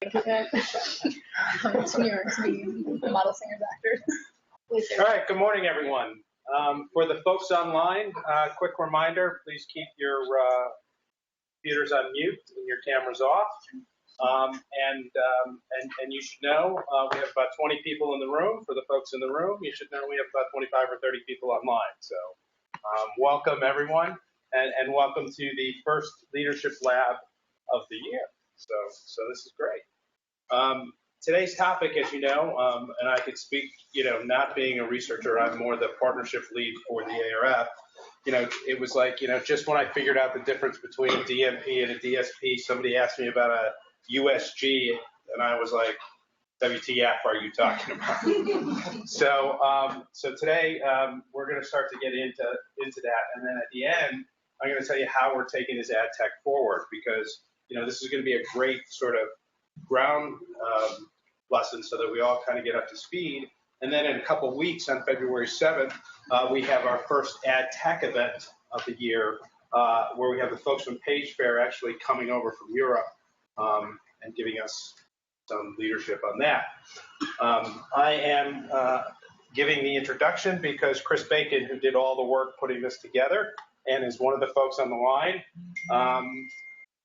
It's New York City, model singers, actors. All right, good morning, everyone. For the folks online, quick reminder, please keep your computers on mute and your cameras off. And you should know we have about 20 people in the room. For the folks in the room, you should know we have about 25 or 30 people online. So welcome, everyone, and welcome to the first Leadership Lab of the year. So this is great. Today's topic, as you know, and I could speak, not being a researcher, I'm more the partnership lead for the ARF. It was like, just when I figured out the difference between a DMP and a DSP, somebody asked me about a USG, and I was like, WTF are you talking about? So today we're going to start to get into that, and then at the end, I'm going to tell you how we're taking this ad tech forward, because this is going to be a great sort of ground lesson so that we all kind of get up to speed. And then in a couple of weeks, on February 7th, we have our first ad tech event of the year, where we have the folks from Page Fair actually coming over from Europe and giving us some leadership on that. I am giving the introduction because Chris Bacon, who did all the work putting this together and is one of the folks on the line,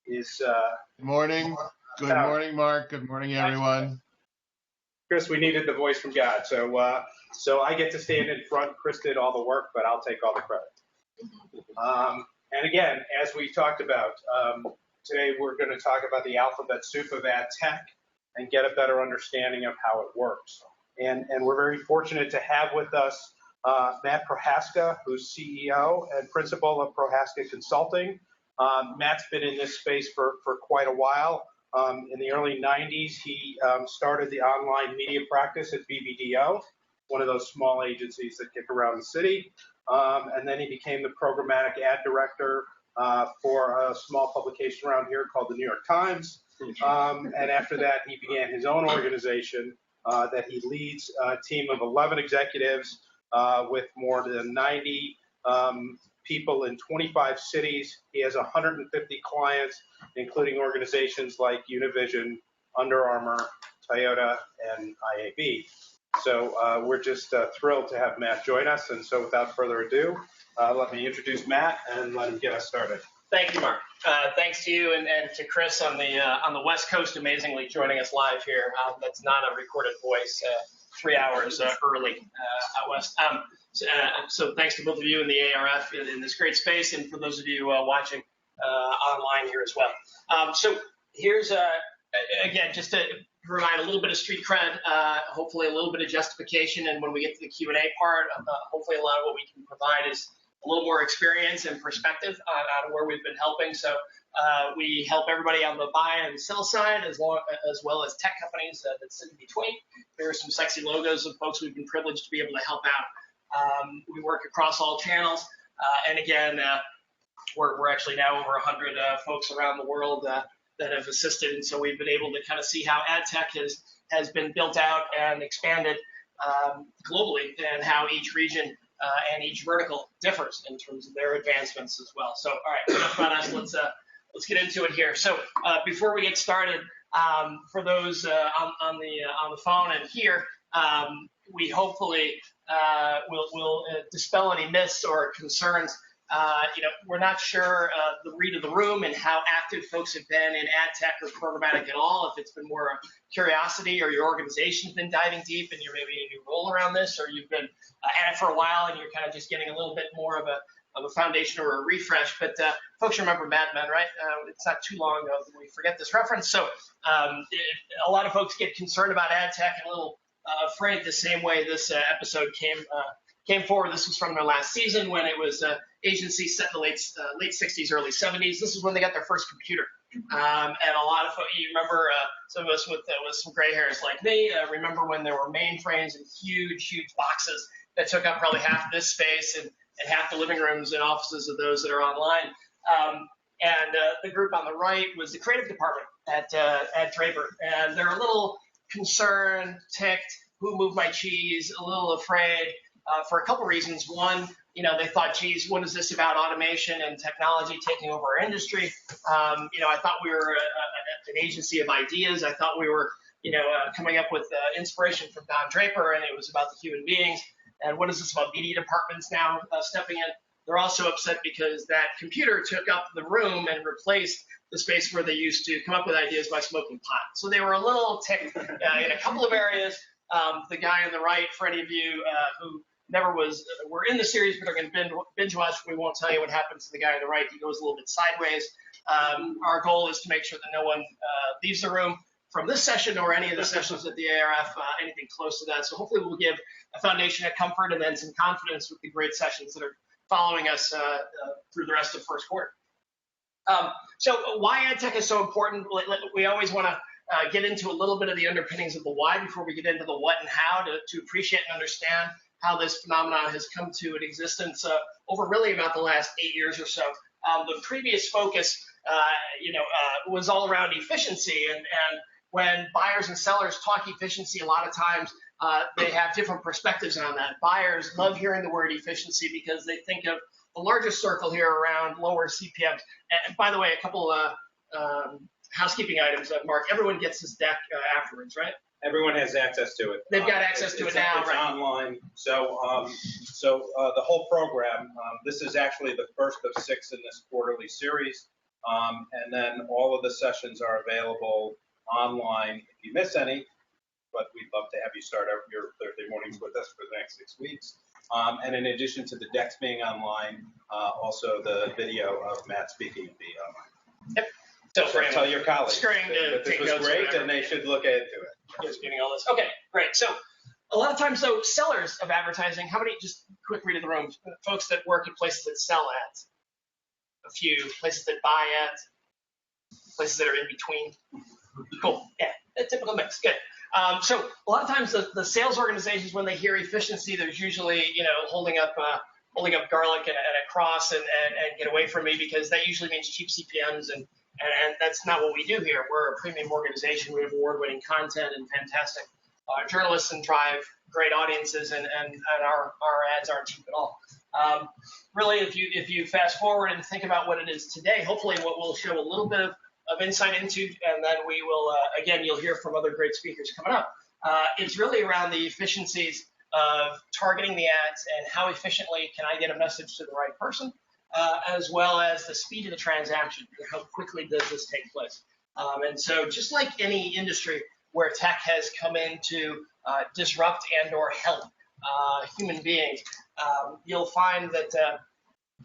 is... Good morning. Good morning, Mark. Good morning, everyone. Chris, we needed the voice from God. So I get to stand in front. Chris did all the work, but I'll take all the credit. And again, as we talked about, today we're going to talk about the alphabet soup of ad tech and get a better understanding of how it works. And we're very fortunate to have with us Matt Prohaska, who's CEO and principal of Prohaska Consulting. Matt's been in this space for quite a while. In the early 90s, he started the online media practice at BBDO, one of those small agencies that kick around the city. And then he became the programmatic ad director for a small publication around here called the New York Times. And after that, he began his own organization that he leads, a team of 11 executives with more than 90 people in 25 cities. He has 150 clients, including organizations like Univision, Under Armour, Toyota, and IAB. So we're just thrilled to have Matt join us. And so without further ado, let me introduce Matt and let him get us started. Thank you, Mark. Thanks to you and to Chris on the West Coast, amazingly joining us live here. That's not a recorded voice, 3 hours early out west. So thanks to both of you and the ARF in this great space, and for those of you watching online here as well. So here's, again, just to provide a little bit of street cred, hopefully a little bit of justification, and when we get to the Q&A part, hopefully a lot of what we can provide is a little more experience and perspective on where we've been helping. So we help everybody on the buy and sell side, as well as tech companies that sit in between. There are some sexy logos of folks we've been privileged to be able to help out. We work across all channels, and again, we're actually now over 100 folks around the world that have assisted, and so we've been able to kind of see how ad tech has been built out and expanded globally, and how each region and each vertical differs in terms of their advancements as well. So, all right, enough about us. Let's get into it here. So, before we get started, for those on the phone and here, we hopefully will dispel any myths or concerns. We're not sure the read of the room and how active folks have been in ad tech or programmatic at all. If it's been more a curiosity, or your organization's been diving deep and you're maybe in a new role around this, or you've been at it for a while and you're kind of just getting a little bit more of a foundation or a refresh. But folks remember Mad Men, right? It's not too long ago that we forget this reference. So a lot of folks get concerned about ad tech and a little afraid the same way this episode came forward. This was from their last season when it was agency set in the late 60s, early 70s. This is when they got their first computer. And a lot of folks, you remember, some of us with some gray hairs like me, remember when there were mainframes and huge boxes that took up probably half this space and half the living rooms and offices of those that are online. And the group on the right was the creative department at Draper. And they're a little concerned, ticked, who moved my cheese, a little afraid for a couple reasons. One, they thought, geez, what is this about automation and technology taking over our industry? I thought we were an agency of ideas. I thought we were, coming up with inspiration from Don Draper, and it was about the human beings. And what is this about media departments now stepping in? They're also upset because that computer took up the room and replaced the space where they used to come up with ideas by smoking pot. So they were a little ticked in a couple of areas. The guy on the right, for any of you who never were in the series but are going to binge watch, we won't tell you what happens to the guy on the right. He goes a little bit sideways. Our goal is to make sure that no one leaves the room from this session or any of the sessions at the ARF, anything close to that. So hopefully we'll give a foundation of comfort and then some confidence with the great sessions that are following us through the rest of first quarter. So why ed tech is so important, we always want to get into a little bit of the underpinnings of the why before we get into the what and how to appreciate and understand how this phenomenon has come to an existence over really about the last 8 years or so. The previous focus, was all around efficiency, and when buyers and sellers talk efficiency, a lot of times they have different perspectives on that. Buyers love hearing the word efficiency because they think of the largest circle here around lower CPMs. And by the way, a couple housekeeping items, Mark. Everyone gets this deck afterwards, right? Everyone has access to it. They've got access to it now, it's right? Online. So, the whole program. This is actually the first of 6 in this quarterly series, and then all of the sessions are available online if you miss any. But we'd love to have you start your Thursday mornings with us for the next 6 weeks. And in addition to the decks being online, also the video of Matt speaking will be online. Yep. So tell your colleagues that this was great and they should look into it. Just getting all this. Okay, great. So a lot of times, though, sellers of advertising, how many, just quick read of the room, folks that work at places that sell ads? A few. Places that buy ads? Places that are in between? Cool. Yeah, a typical mix. Good. So a lot of times the sales organizations, when they hear efficiency, there's usually, holding up garlic and a cross and get away from me, because that usually means cheap CPMs, and that's not what we do here. We're a premium organization. We have award-winning content and fantastic journalists and drive great audiences, and our ads aren't cheap at all. Really, if you fast forward and think about what it is today, hopefully what we'll show a little bit of insight into, and then we will, again, you'll hear from other great speakers coming up. It's really around the efficiencies of targeting the ads and how efficiently can I get a message to the right person, as well as the speed of the transaction and how quickly does this take place. And so just like any industry where tech has come in to disrupt and or help human beings, you'll find that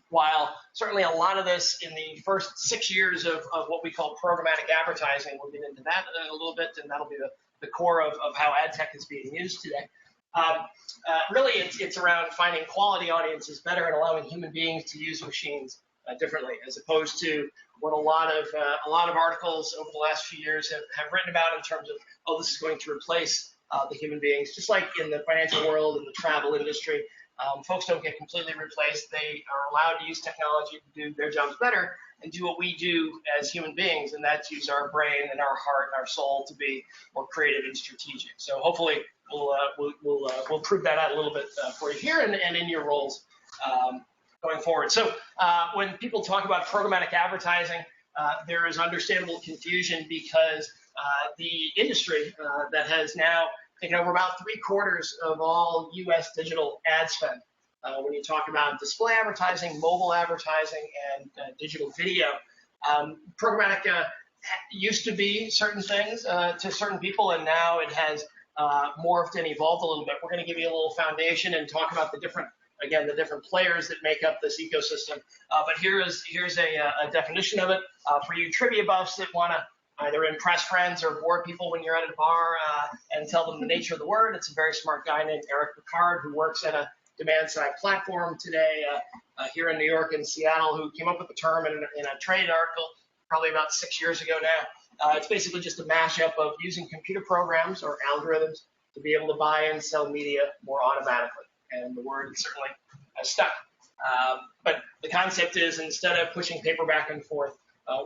while certainly a lot of this in the first 6 years of what we call programmatic advertising, we'll get into that a little bit, and that'll be the core of how ad tech is being used today. Really, it's around finding quality audiences better and allowing human beings to use machines differently, as opposed to what a lot of articles over the last few years have written about in terms of, oh, this is going to replace the human beings. Just like in the financial world and the travel industry, folks don't get completely replaced. They are allowed to use technology to do their jobs better and do what we do as human beings, and that's use our brain and our heart and our soul to be more creative and strategic. So hopefully we'll prove that out a little bit for you here and in your roles going forward. So when people talk about programmatic advertising, there is understandable confusion because the industry that has now taken over about 3/4 of all U.S. digital ad spend. When you talk about display advertising, mobile advertising, and digital video, programmatic used to be certain things to certain people, and now it has morphed and evolved a little bit. We're going to give you a little foundation and talk about the different players that make up this ecosystem. But here's a definition of it for you trivia buffs that want to either impress friends or bore people when you're at a bar and tell them the nature of the word. It's a very smart guy named Eric Picard, who works at a demand-side platform today here in New York and Seattle, who came up with the term in a trade article probably about 6 years ago now. It's basically just a mashup of using computer programs or algorithms to be able to buy and sell media more automatically. And the word certainly has stuck. But the concept is, instead of pushing paper back and forth,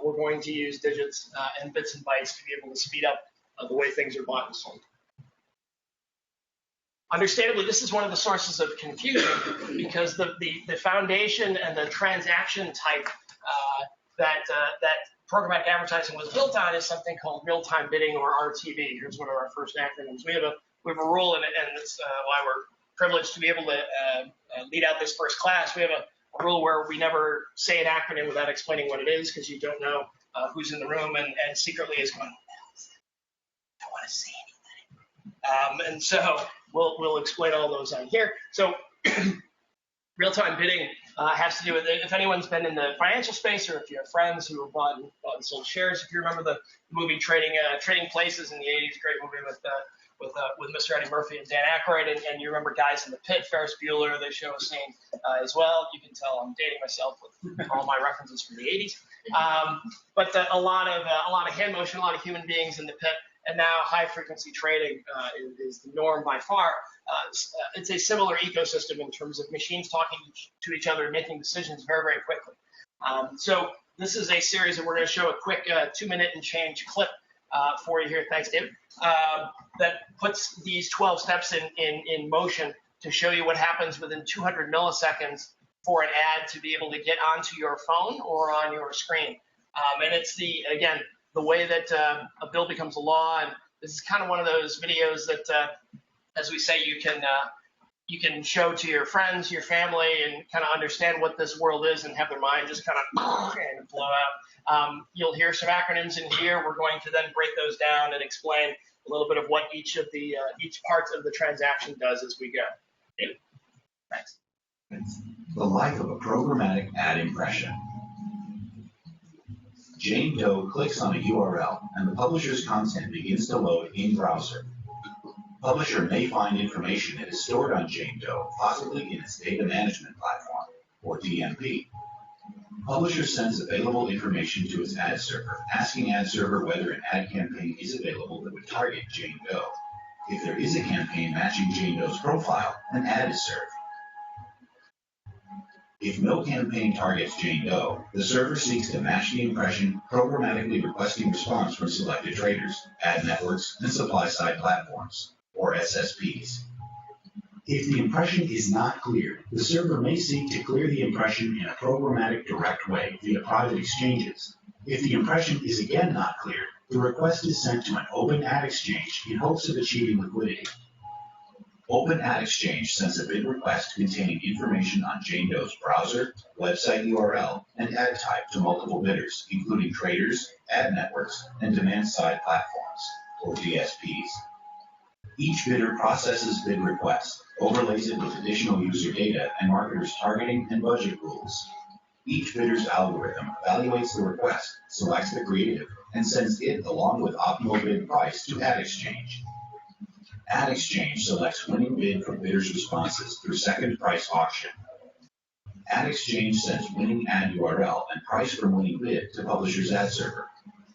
we're going to use digits and bits and bytes to be able to speed up the way things are bought and sold. Understandably, this is one of the sources of confusion because the foundation and the transaction type that programmatic advertising was built on is something called real-time bidding, or RTB. Here's one of our first acronyms. We have a rule, and that's why we're privileged to be able to lead out this first class. We have a rule where we never say an acronym without explaining what it is, because you don't know who's in the room and secretly is going, I don't want to say anything. And so we'll explain all those on here. So real-time bidding has to do with, if anyone's been in the financial space, or if you have friends who have bought and sold shares. If you remember the movie Trading Places in the 80s, great movie with Mr. Eddie Murphy and Dan Aykroyd, and you remember Guys in the Pit, Ferris Bueller, they show a scene as well. You can tell I'm dating myself with all my references from the 80s. But a lot of hand motion, a lot of human beings in the pit, and now high-frequency trading is the norm by far. It's a similar ecosystem in terms of machines talking to each other and making decisions very, very quickly. So this is a series, and we're going to show a quick 2-minute and change clip for you here. Thanks, David. That puts these 12 steps in motion to show you what happens within 200 milliseconds for an ad to be able to get onto your phone or on your screen. And it's the way that a bill becomes a law. And this is kind of one of those videos that, as we say, you can show to your friends, your family, and kind of understand what this world is and have their mind just kind of and blow out. You'll hear some acronyms in here. We're going to then break those down and explain a little bit of what each part of the transaction does as we go. David? Thanks. The life of a programmatic ad impression. Jane Doe clicks on a URL, and the publisher's content begins to load in browser. Publisher may find information that is stored on Jane Doe, possibly in its data management platform, or DMP. Publisher sends available information to its ad server, asking ad server whether an ad campaign is available that would target Jane Doe. If there is a campaign matching Jane Doe's profile, an ad is served. If no campaign targets Jane Doe, the server seeks to match the impression, programmatically requesting response from selected traders, ad networks, and supply-side platforms, or SSPs. If the impression is not cleared, the server may seek to clear the impression in a programmatic direct way via private exchanges. If the impression is again not cleared, the request is sent to an open ad exchange in hopes of achieving liquidity. Open Ad Exchange sends a bid request containing information on Jane Doe's browser, website URL, and ad type to multiple bidders, including traders, ad networks, and demand-side platforms, or DSPs. Each bidder processes bid requests, overlays it with additional user data and marketers' targeting and budget rules. Each bidder's algorithm evaluates the request, selects the creative, and sends it along with optimal bid price to Ad Exchange. Ad Exchange selects winning bid from bidders' responses through second price auction. Ad Exchange sends winning ad URL and price from winning bid to Publisher's ad server.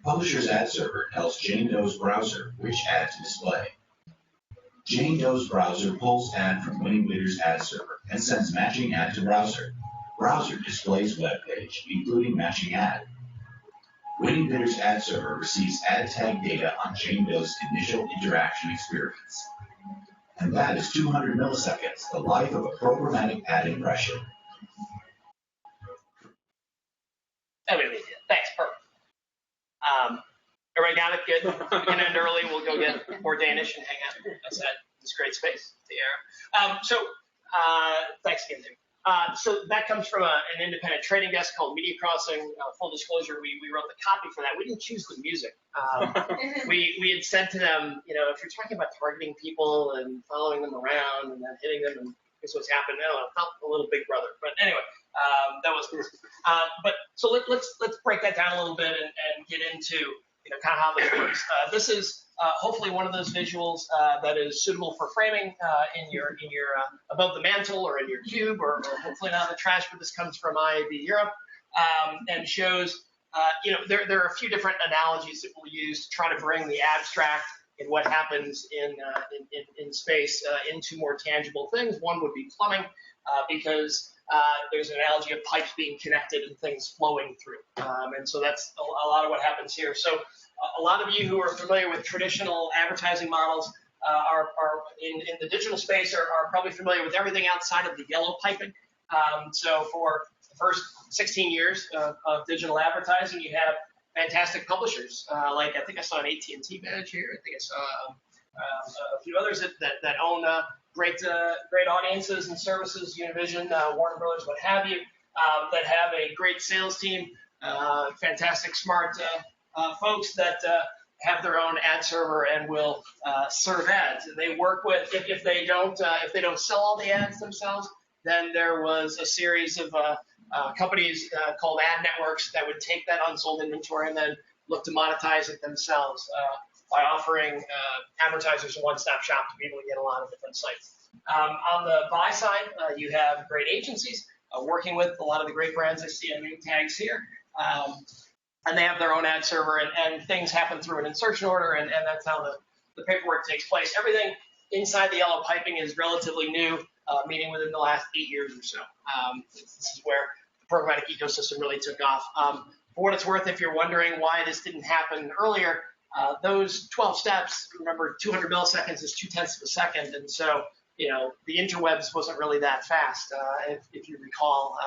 Publisher's ad server tells Jane Doe's browser which ad to display. Jane Doe's browser pulls ad from winning bidder's ad server and sends matching ad to browser. Browser displays web page, including matching ad. Winning bidder's ad server receives ad tag data on Jane Doe's initial interaction experience. And that is 200 milliseconds, the life of a programmatic ad impression. Thanks, perfect. Everybody got it? Good? We can end early. We'll go get more Danish and hang out outside this great space, the ARF. Thanks again, David. So that comes from an independent trading desk called Media Crossing. Full disclosure, we wrote the copy for that. We didn't choose the music. We had sent to them, if you're talking about targeting people and following them around and then hitting them, and guess what's happened now? It felt a little Big Brother. But anyway, that was cool. But so let's break that down a little bit and get into kind of how this works. This is hopefully one of those visuals that is suitable for framing in your above the mantle or in your cube, or hopefully not in the trash, but this comes from IAB Europe and shows there are a few different analogies that we'll use to try to bring the abstract and what happens in space into more tangible things. One would be plumbing, because there's an analogy of pipes being connected and things flowing through. And so that's a lot of what happens here. So a lot of you who are familiar with traditional advertising models are in the digital space are probably familiar with everything outside of the yellow piping. So for the first 16 years of digital advertising, you have fantastic publishers, like I think I saw an AT&T badge here. I think I saw a few others that own great audiences and services, Univision, Warner Brothers, what have you, that have a great sales team, fantastic, smart folks that have their own ad server and will serve ads. They work with, if they don't sell all the ads themselves, then there was a series of companies called ad networks that would take that unsold inventory and then look to monetize it themselves by offering advertisers a one-stop shop to be able to get a lot of different sites. On the buy side, you have great agencies working with a lot of the great brands I see on name tags here. And they have their own ad server, and things happen through an insertion order, and that's how the paperwork takes place. Everything inside the yellow piping is relatively new, meaning within the last 8 years or so. This is where the programmatic ecosystem really took off. For what it's worth, if you're wondering why this didn't happen earlier, those 12 steps, remember 200 milliseconds is 0.2 of a second, and so the interwebs wasn't really that fast, if you recall,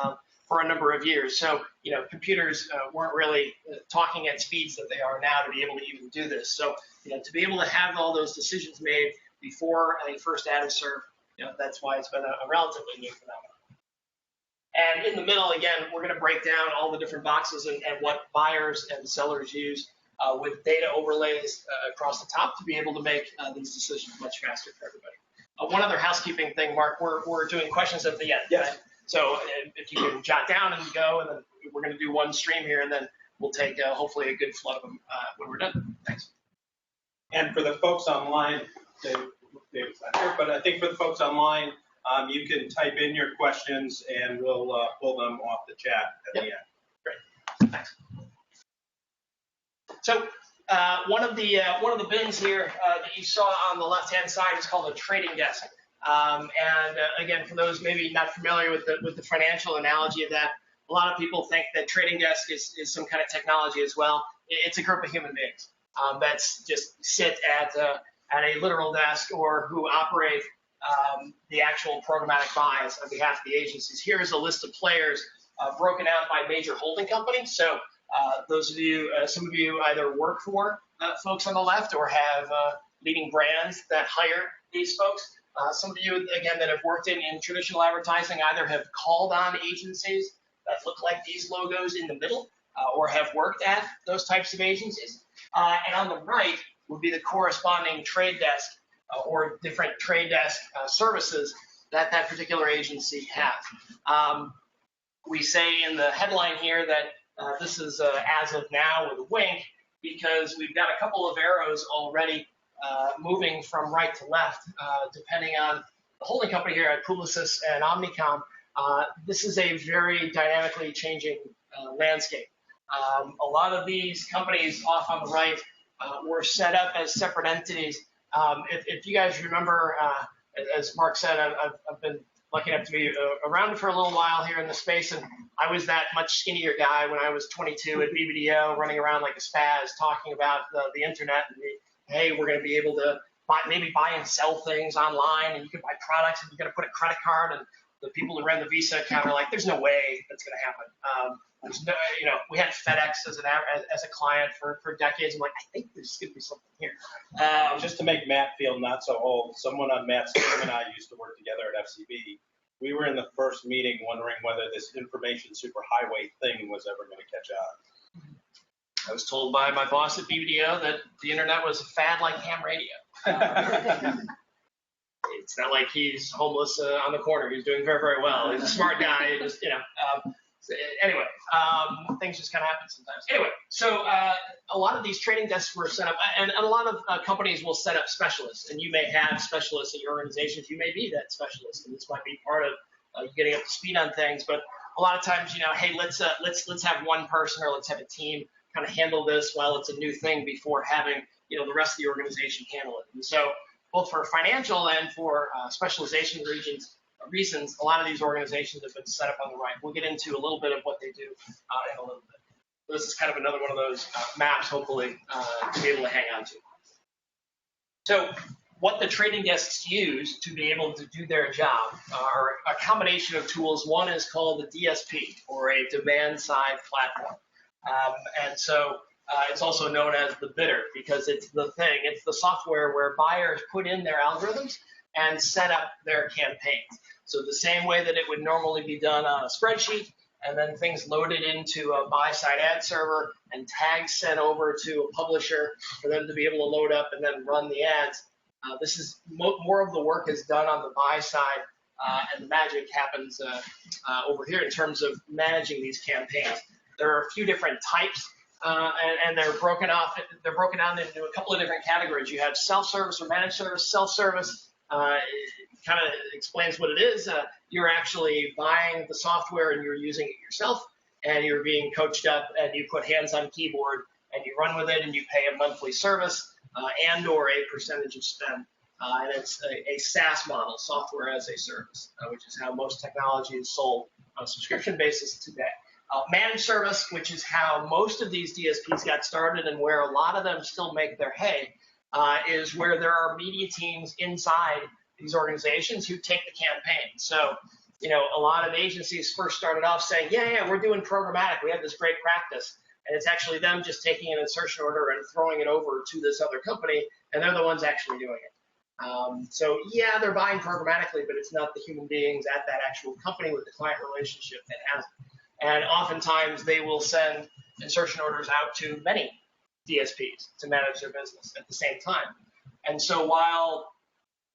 for a number of years. So computers weren't really talking at speeds that they are now to be able to even do this. So to be able to have all those decisions made before a first ad is served, that's why it's been a relatively new phenomenon. And in the middle, again, we're going to break down all the different boxes and what buyers and sellers use with data overlays across the top to be able to make these decisions much faster for everybody. One other housekeeping thing, Mark, we're doing questions at the end. Yes. Right? So if you can jot down and go, and then we're going to do one stream here, and then we'll take hopefully a good flood of them when we're done. Thanks. And for the folks online, David's not here, but I think for the folks online, you can type in your questions and we'll pull them off the chat at the end. Great. Thanks. So one of the bins here that you saw on the left-hand side is called a trading desk. Again, for those maybe not familiar with the financial analogy of that, a lot of people think that trading desk is some kind of technology as well. It's a group of human beings that's just sit at a literal desk or who operate the actual programmatic buys on behalf of the agencies. Here's a list of players broken out by major holding companies. So those of you, some of you either work for folks on the left or have leading brands that hire these folks. Some of you, again, that have worked in traditional advertising either have called on agencies that look like these logos in the middle or have worked at those types of agencies. And on the right would be the corresponding trade desk or different trade desk services that that particular agency has. We say in the headline here that this is as of now with a wink because we've got a couple of arrows already moving from right to left, depending on the holding company here at Publicis and Omnicom. This is a very dynamically changing landscape. A lot of these companies off on the right were set up as separate entities. If you guys remember, as Mark said, I've been lucky enough to be around for a little while here in the space, and I was that much skinnier guy when I was 22 at BBDO, running around like a spaz, talking about the internet and hey, we're going to be able to maybe buy and sell things online, and you can buy products, and you're going to put a credit card, and the people who ran the Visa account are like, there's no way that's going to happen. There's no, we had FedEx as a client for decades. I'm like, I think there's going to be something here. Just to make Matt feel not so old, someone on Matt's team and I used to work together at FCB. We were in the first meeting wondering whether this information superhighway thing was ever going to catch on. I was told by my boss at BBDO that the internet was a fad like ham radio. It's not like he's homeless on the corner. He's doing very, very well. He's a smart guy. Just, anyway, things just kind of happen sometimes. Anyway, so a lot of these trading desks were set up, and a lot of companies will set up specialists, and you may have specialists in your organizations. You may be that specialist, and this might be part of you getting up to speed on things. But a lot of times, hey, let's have one person or let's have a team kind of handle this while it's a new thing before having the rest of the organization handle it. And so both for financial and for specialization reasons, a lot of these organizations have been set up on the right. We'll get into a little bit of what they do in a little bit. This is kind of another one of those maps, hopefully, to be able to hang on to. So what the trading desks use to be able to do their job are a combination of tools. One is called the DSP, or a demand-side platform. And so It's also known as the bidder because it's the thing. It's the software where buyers put in their algorithms and set up their campaigns. So the same way that it would normally be done on a spreadsheet, and then things loaded into a buy-side ad server and tags sent over to a publisher for them to be able to load up and then run the ads. This is more of the work is done on the buy side, and the magic happens over here in terms of managing these campaigns. There are a few different types, and they're broken off. They're broken down into a couple of different categories. You have self-service or managed service. Self-service kind of explains what it is. You're actually buying the software and you're using it yourself, and you're being coached up, and you put hands on keyboard and you run with it, and you pay a monthly service and or a percentage of spend. And it's a SaaS model, software as a service, which is how most technology is sold on a subscription basis today. Managed service, which is how most of these DSPs got started and where a lot of them still make their hay, is where there are media teams inside these organizations who take the campaign. So, a lot of agencies first started off saying, yeah, we're doing programmatic. We have this great practice. And it's actually them just taking an insertion order and throwing it over to this other company, and they're the ones actually doing it. So, yeah, they're buying programmatically, but it's not the human beings at that actual company with the client relationship that has it. And oftentimes they will send insertion orders out to many DSPs to manage their business at the same time. And so while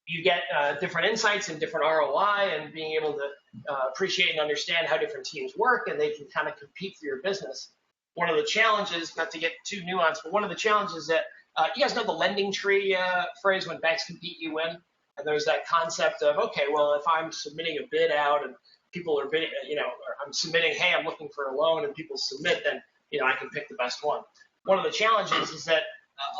you get different insights and different ROI and being able to appreciate and understand how different teams work and they can kind of compete for your business, one of the challenges, not to get too nuanced, but one of the challenges that you guys know the lending tree phrase, when banks compete, you win. And there's that concept of, okay, well, if I'm submitting a bid out and people are bidding, or I'm submitting, hey, I'm looking for a loan, and people submit, then, I can pick the best one. One of the challenges is that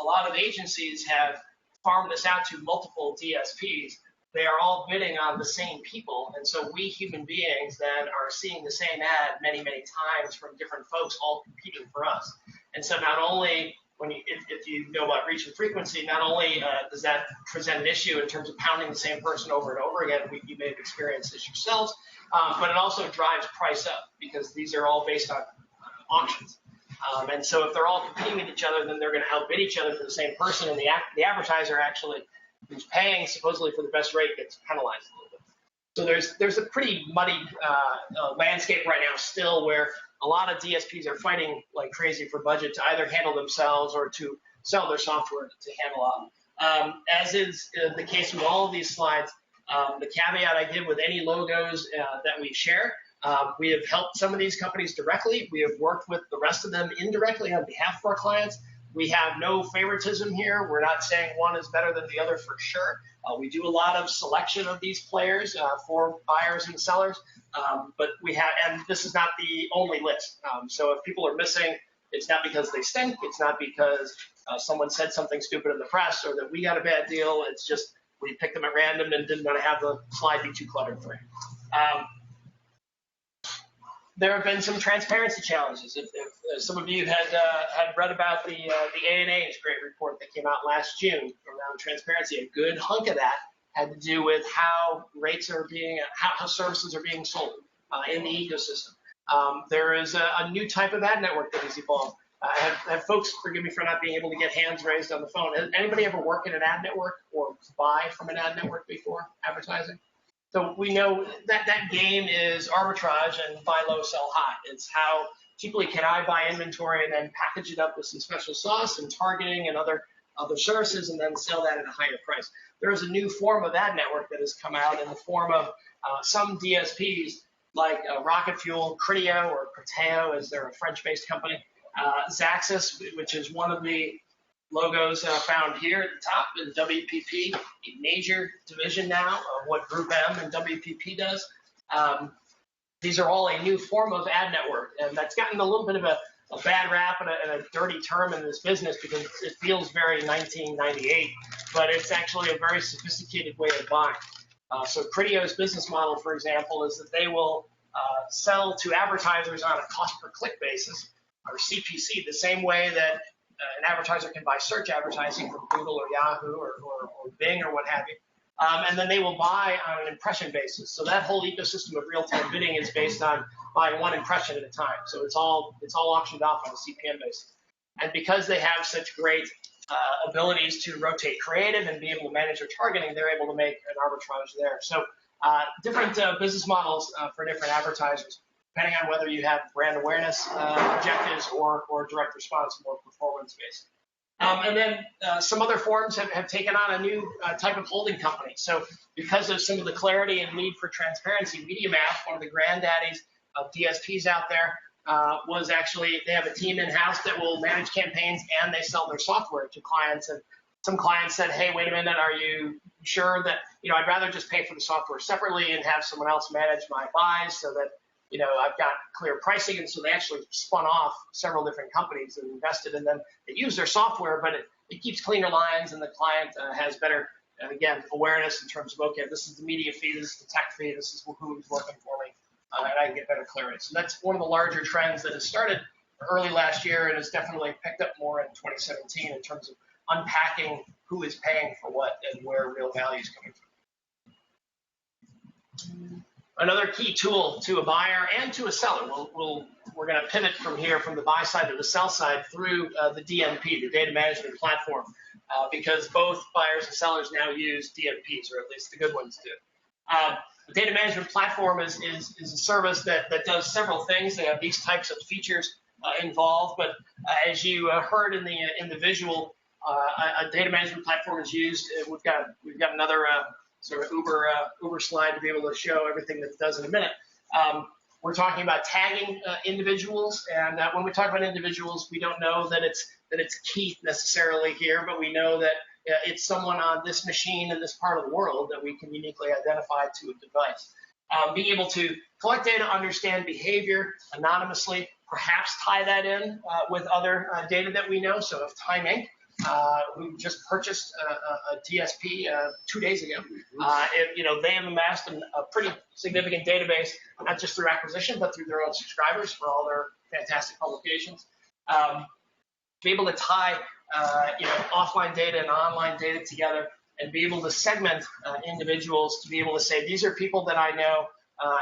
a lot of agencies have farmed this out to multiple DSPs. They are all bidding on the same people, and so we human beings then are seeing the same ad many, many times from different folks all competing for us. And so not only, if you know about reach and frequency, not only does that present an issue in terms of pounding the same person over and over again, you may have experienced this yourselves, but it also drives price up because these are all based on auctions. And so if they're all competing with each other, then they're going to outbid each other for the same person, and the advertiser actually who's paying supposedly for the best rate gets penalized a little bit. So there's a pretty muddy landscape right now still where a lot of DSPs are fighting like crazy for budget to either handle themselves or to sell their software to handle up. As is the case with all of these slides, the caveat I give with any logos that we share, we have helped some of these companies directly. We have worked with the rest of them indirectly on behalf of our clients. We have no favoritism here. We're not saying one is better than the other for sure. We do a lot of selection of these players for buyers and sellers, but we have, and this is not the only list. So if people are missing, it's not because they stink. It's not because someone said something stupid in the press or that we got a bad deal. It's just we picked them at random and didn't want to have the slide be too cluttered for you. There have been some transparency challenges. If some of you had read about the ANA's great report that came out last June around transparency, a good hunk of that had to do with how rates are being, how services are being sold in the ecosystem. There is a new type of ad network that has evolved. Have folks, forgive me for not being able to get hands raised on the phone. Has anybody ever worked in an ad network or buy from an ad network before, advertising? So we know that that game is arbitrage and buy low, sell high. It's how cheaply can I buy inventory and then package it up with some special sauce and targeting and other services and then sell that at a higher price. There is a new form of ad network that has come out in the form of some DSPs like Rocket Fuel, Criteo, or Criteo, as they're a French-based company, Xaxis, which is one of the logos found here at the top is WPP, a major division now of what Group M and WPP does. These are all a new form of ad network, and that's gotten a little bit of a bad rap and a dirty term in this business because it feels very 1998, but it's actually a very sophisticated way of buying. So Criteo's business model, for example, is that they will sell to advertisers on a cost-per-click basis, or CPC, the same way that an advertiser can buy search advertising from Google or Yahoo or Bing or what have you. And then they will buy on an impression basis. So that whole ecosystem of real-time bidding is based on buying one impression at a time. So it's all auctioned off on a CPM basis. And because they have such great abilities to rotate creative and be able to manage their targeting, they're able to make an arbitrage there. So different business models for different advertisers, depending on whether you have brand awareness objectives or direct response, more performance-based. And then some other forms have taken on a new type of holding company. So because of some of the clarity and need for transparency, MediaMath, one of the granddaddies of DSPs out there, was actually, they have a team in-house that will manage campaigns and they sell their software to clients. And some clients said, hey, wait a minute, are you sure that, I'd rather just pay for the software separately and have someone else manage my buys so that, I've got clear pricing. And so they actually spun off several different companies and invested in them. They use their software, but it keeps cleaner lines and the client has better, again, awareness in terms of, okay, this is the media fee, this is the tech fee, this is who's working for me, and I can get better clarity. So that's one of the larger trends that has started early last year and has definitely picked up more in 2017 in terms of unpacking who is paying for what and where real value is coming from. Another key tool to a buyer and to a seller, we're going to pivot from here from the buy side to the sell side through the DMP, the data management platform, because both buyers and sellers now use DMPs, or at least the good ones do. The data management platform is a service that does several things. They have these types of features involved, but as you heard in the visual, a data management platform is used. We've got another sort of Uber slide to be able to show everything that it does in a minute. We're talking about tagging individuals, and when we talk about individuals, we don't know that it's Keith necessarily here, but we know that it's someone on this machine in this part of the world that we can uniquely identify to a device. Being able to collect data, understand behavior anonymously, perhaps tie that in with other data that we know. So if Time Inc., who just purchased a DSP 2 days ago, they have amassed a pretty significant database, not just through acquisition, but through their own subscribers for all their fantastic publications. Be able to tie offline data and online data together and be able to segment individuals to be able to say, these are people that I know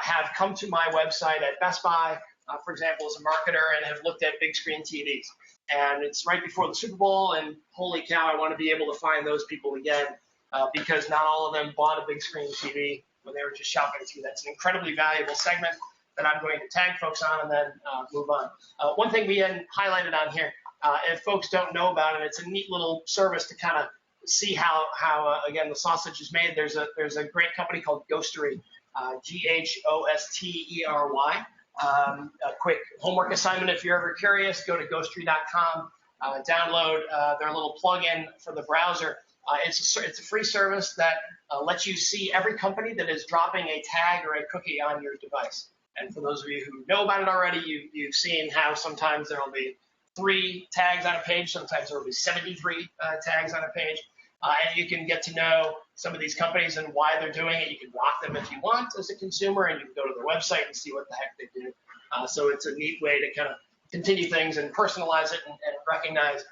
have come to my website at Best Buy, for example, as a marketer, and have looked at big screen TVs. And it's right before the Super Bowl, and holy cow, I want to be able to find those people again because not all of them bought a big screen TV when they were just shopping through. That's an incredibly valuable segment that I'm going to tag folks on and then move on. One thing we hadn't highlighted on here, if folks don't know about it, it's a neat little service to kind of see how again, the sausage is made. There's a great company called Ghostery, Ghostery. A quick homework assignment if you're ever curious, go to ghostery.com, download their little plugin for the browser. It's a free service that lets you see every company that is dropping a tag or a cookie on your device. And for those of you who know about it already, you've seen how sometimes there will be 3 tags on a page, sometimes there will be 73 tags on a page. And you can get to know some of these companies and why they're doing it. You can block them if you want as a consumer, and you can go to their website and see what the heck they do. So it's a neat way to kind of continue things and personalize it and recognize,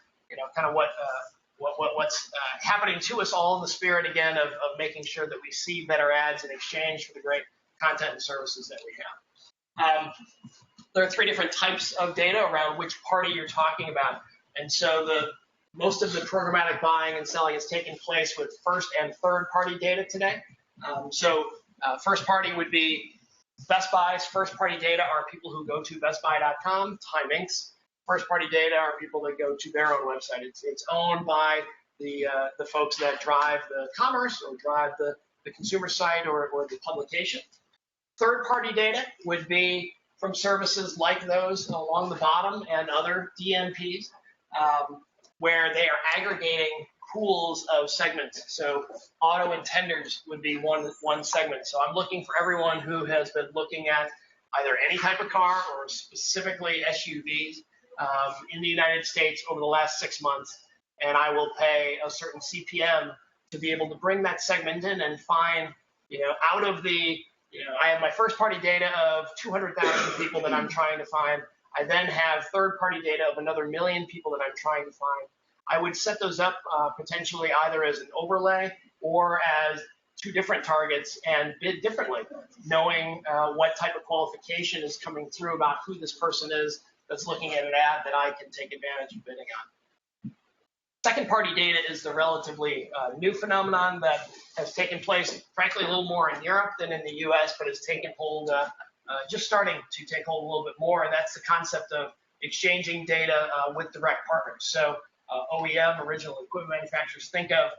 kind of what's happening to us all in the spirit, again, of making sure that we see better ads in exchange for the great content and services that we have. There are 3 different types of data around which party you're talking about. And so most of the programmatic buying and selling is taking place with first and third party data today. First party would be Best Buy's first party data are people who go to bestbuy.com. Time Inc.'s first party data are people that go to their own website. It's owned by the folks that drive the commerce or drive the consumer site or the publication. Third party data would be from services like those along the bottom and other DMPs, where they are aggregating pools of segments. So auto intenders would be one segment. So I'm looking for everyone who has been looking at either any type of car or specifically SUVs in the United States over the last 6 months, and I will pay a certain CPM to be able to bring that segment in and find, out of the, I have my first party data of 200,000 people that I'm trying to find. I then have third-party data of another 1 million people that I'm trying to find. I would set those up potentially either as an overlay or as 2 different targets and bid differently, knowing what type of qualification is coming through about who this person is that's looking at an ad that I can take advantage of bidding on. Second-party data is the relatively new phenomenon that has taken place, frankly, a little more in Europe than in the US, but has taken hold, just starting to take hold a little bit more, and that's the concept of exchanging data with direct partners. So OEM, original equipment manufacturers, think of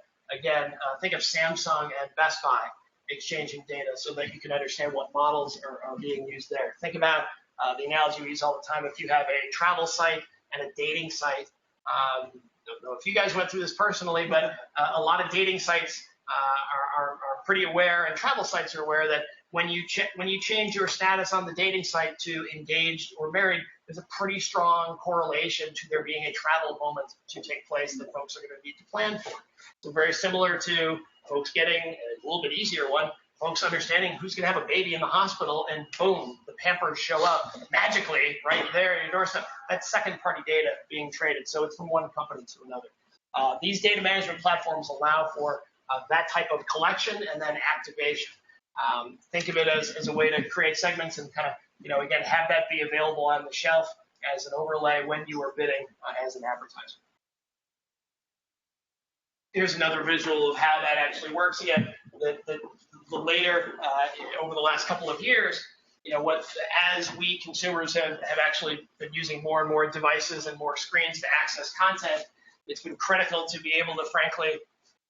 Samsung and Best Buy exchanging data so that you can understand what models are being used there. Think about the analogy we use all the time. If you have a travel site and a dating site, don't know if you guys went through this personally, but a lot of dating sites are pretty aware, and travel sites are aware that when you change your status on the dating site to engaged or married, there's a pretty strong correlation to there being a travel moment to take place that folks are going to need to plan for. So very similar to folks getting a little bit easier one, folks understanding who's going to have a baby in the hospital, and boom, the Pampers show up magically right there at your doorstep. That's second-party data being traded, so it's from one company to another. These data management platforms allow for that type of collection and then activation. Think of it as a way to create segments and kind of, again, have that be available on the shelf as an overlay when you are bidding as an advertiser. Here's another visual of how that actually works. Again, the later, over the last couple of years, as we consumers have actually been using more and more devices and more screens to access content, it's been critical to be able to, frankly,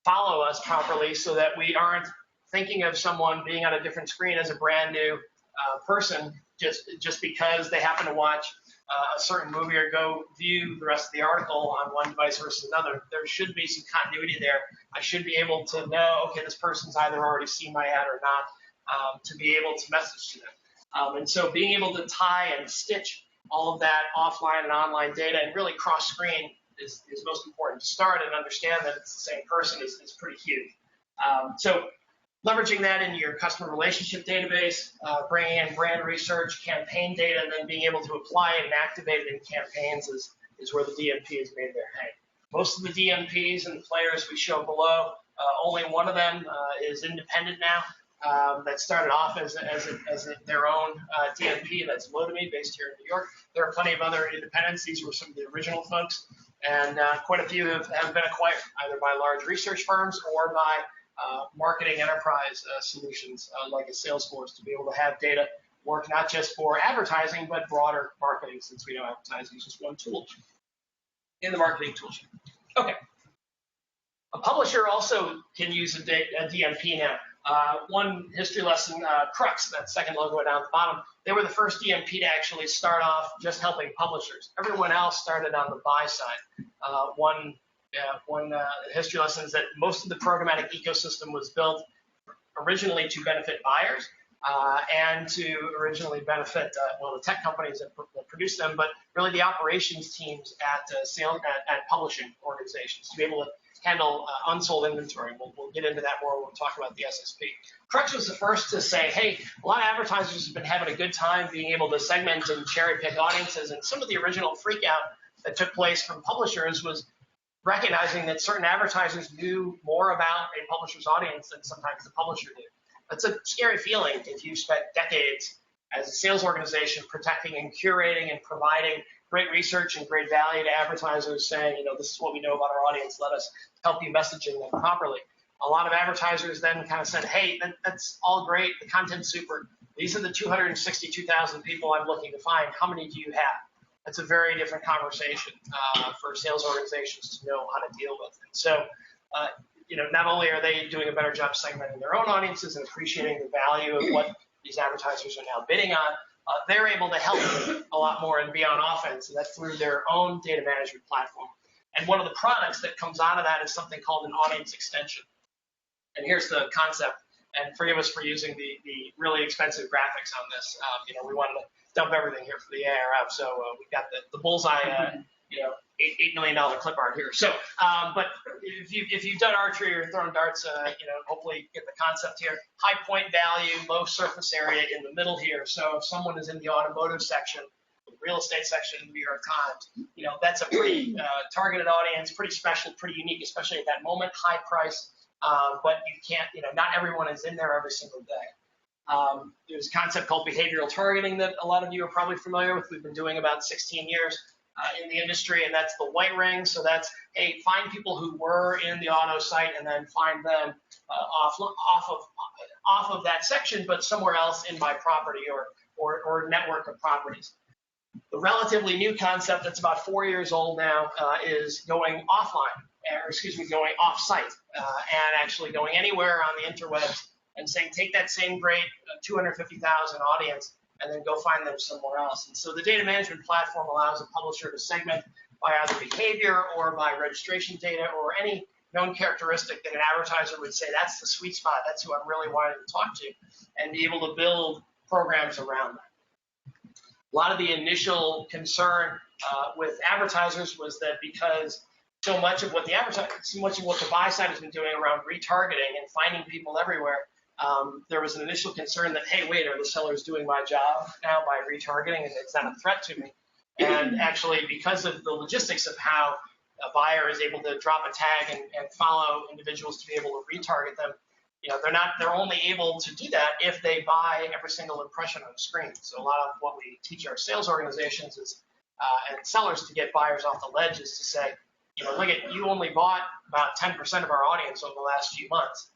follow us properly so that we aren't thinking of someone being on a different screen as a brand new person just because they happen to watch a certain movie or go view the rest of the article on one device versus another. There should be some continuity there. I should be able to know, okay, this person's either already seen my ad or not, to be able to message to them. And so being able to tie and stitch all of that offline and online data and really cross-screen is most important. To start and understand that it's the same person is pretty huge. So leveraging that into your customer relationship database, bringing in brand research, campaign data, and then being able to apply it and activate it in campaigns is where the DMP has made their hay. Most of the DMPs and the players we show below, only one of them is independent now. That started off as their own DMP, that's Lotame, based here in New York. There are plenty of other independents. These were some of the original folks, and quite a few have been acquired, either by large research firms or by marketing enterprise solutions like a Salesforce, to be able to have data work not just for advertising, but broader marketing, since we know advertising is just one tool in the marketing toolchain. Okay. A publisher also can use a DMP now. One history lesson, Crux, that second logo down at the bottom, they were the first DMP to actually start off just helping publishers. Everyone else started on the buy side. One history lesson is that most of the programmatic ecosystem was built originally to benefit buyers and to originally benefit, the tech companies that produce them, but really the operations teams at publishing organizations to be able to handle unsold inventory. We'll get into that more when we talk about the SSP. Crux was the first to say, hey, a lot of advertisers have been having a good time being able to segment and cherry pick audiences, and some of the original freak out that took place from publishers was recognizing that certain advertisers knew more about a publisher's audience than sometimes the publisher did. That's a scary feeling if you spent decades as a sales organization protecting and curating and providing great research and great value to advertisers, saying, this is what we know about our audience, let us help you messaging them properly. A lot of advertisers then kind of said, hey, that's all great, the content's super. These are the 262,000 people I'm looking to find. How many do you have? That's a very different conversation for sales organizations to know how to deal with. And so, not only are they doing a better job segmenting their own audiences and appreciating the value of what these advertisers are now bidding on, they're able to help a lot more and be on offense, and that's through their own data management platform. And one of the products that comes out of that is something called an audience extension. And here's the concept, and forgive us for using the really expensive graphics on this. We wanted to dump everything here for the ARF, so we've got the bullseye, $8 million clip art here. So, but if you've done archery or thrown darts, hopefully you get the concept here. High point value, low surface area in the middle here. So if someone is in the automotive section, the real estate section in the New York Times, that's a pretty targeted audience, pretty special, pretty unique, especially at that moment, high price. But you can't, not everyone is in there every single day. There's a concept called behavioral targeting that a lot of you are probably familiar with. We've been doing about 16 years in the industry, and that's the white ring. So that's, hey, find people who were in the auto site and then find them off of that section, but somewhere else in my property or network of properties. The relatively new concept that's about 4 years old now is going offline, or excuse me, going off-site, and actually going anywhere on the interwebs and saying, take that same great 250,000 audience and then go find them somewhere else. And so the data management platform allows a publisher to segment by either behavior or by registration data or any known characteristic that an advertiser would say, that's the sweet spot, that's who I'm really wanting to talk to, and be able to build programs around that. A lot of the initial concern with advertisers was that because so much of what the buy side has been doing around retargeting and finding people everywhere, there was an initial concern that, hey, wait, are the sellers doing my job now by retargeting, and it's not a threat to me? And actually, because of the logistics of how a buyer is able to drop a tag and follow individuals to be able to retarget them, they're only able to do that if they buy every single impression on the screen. So a lot of what we teach our sales organizations is and sellers to get buyers off the ledge is to say, look at, you only bought about 10% of our audience over the last few months.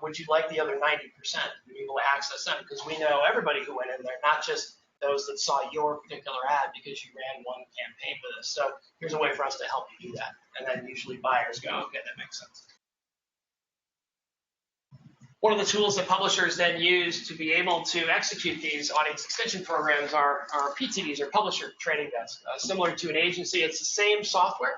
Would you like the other 90% to be able to access them? Because we know everybody who went in there, not just those that saw your particular ad because you ran one campaign with us. So here's a way for us to help you do that. And then usually buyers go, okay, that makes sense. One of the tools that publishers then use to be able to execute these audience extension programs are PTDs, or publisher trading desks. Similar to an agency, it's the same software,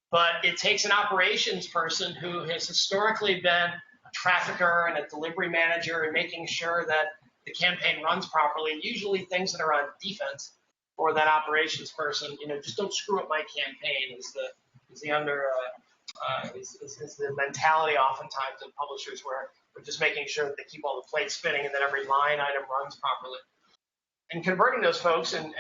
but it takes an operations person who has historically been a trafficker and a delivery manager and making sure that the campaign runs properly, usually things that are on defense for that operations person. Just don't screw up my campaign is the mentality oftentimes of publishers, where we're just making sure that they keep all the plates spinning and that every line item runs properly. And converting those folks, and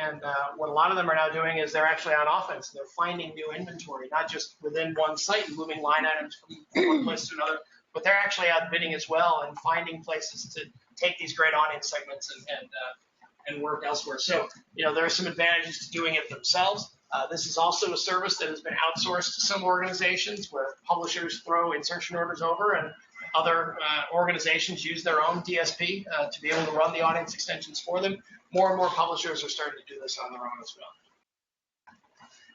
what a lot of them are now doing is they're actually on offense. They're finding new inventory, not just within one site and moving line items from one place to another, but they're actually out bidding as well and finding places to take these great audience segments and work elsewhere. So, there are some advantages to doing it themselves. This is also a service that has been outsourced to some organizations where publishers throw insertion orders over, and other organizations use their own DSP to be able to run the audience extensions for them. More and more publishers are starting to do this on their own as well.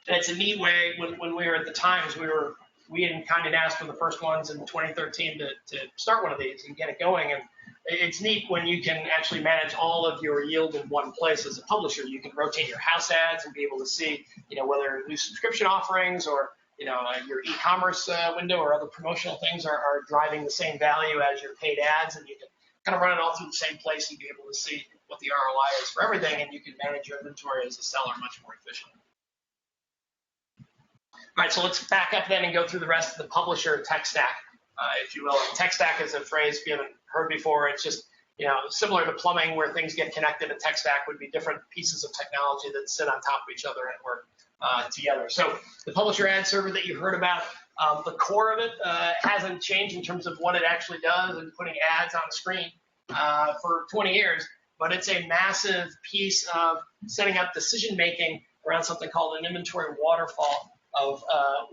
And it's a neat way. When we were at the Times, we had kind of asked for the first ones in 2013 to start one of these and get it going. And it's neat when you can actually manage all of your yield in one place as a publisher. You can rotate your house ads and be able to see, whether new subscription offerings or, your e-commerce window or other promotional things are driving the same value as your paid ads, and you can kind of run it all through the same place and be able to see what the ROI is for everything, and you can manage your inventory as a seller much more efficiently. All right, so let's back up then and go through the rest of the publisher tech stack, if you will. Tech stack is a phrase if you haven't heard before. It's just, similar to plumbing where things get connected. A tech stack would be different pieces of technology that sit on top of each other and work together. So the publisher ad server that you heard about, the core of it hasn't changed in terms of what it actually does and putting ads on the screen for 20 years, but it's a massive piece of setting up decision-making around something called an inventory waterfall of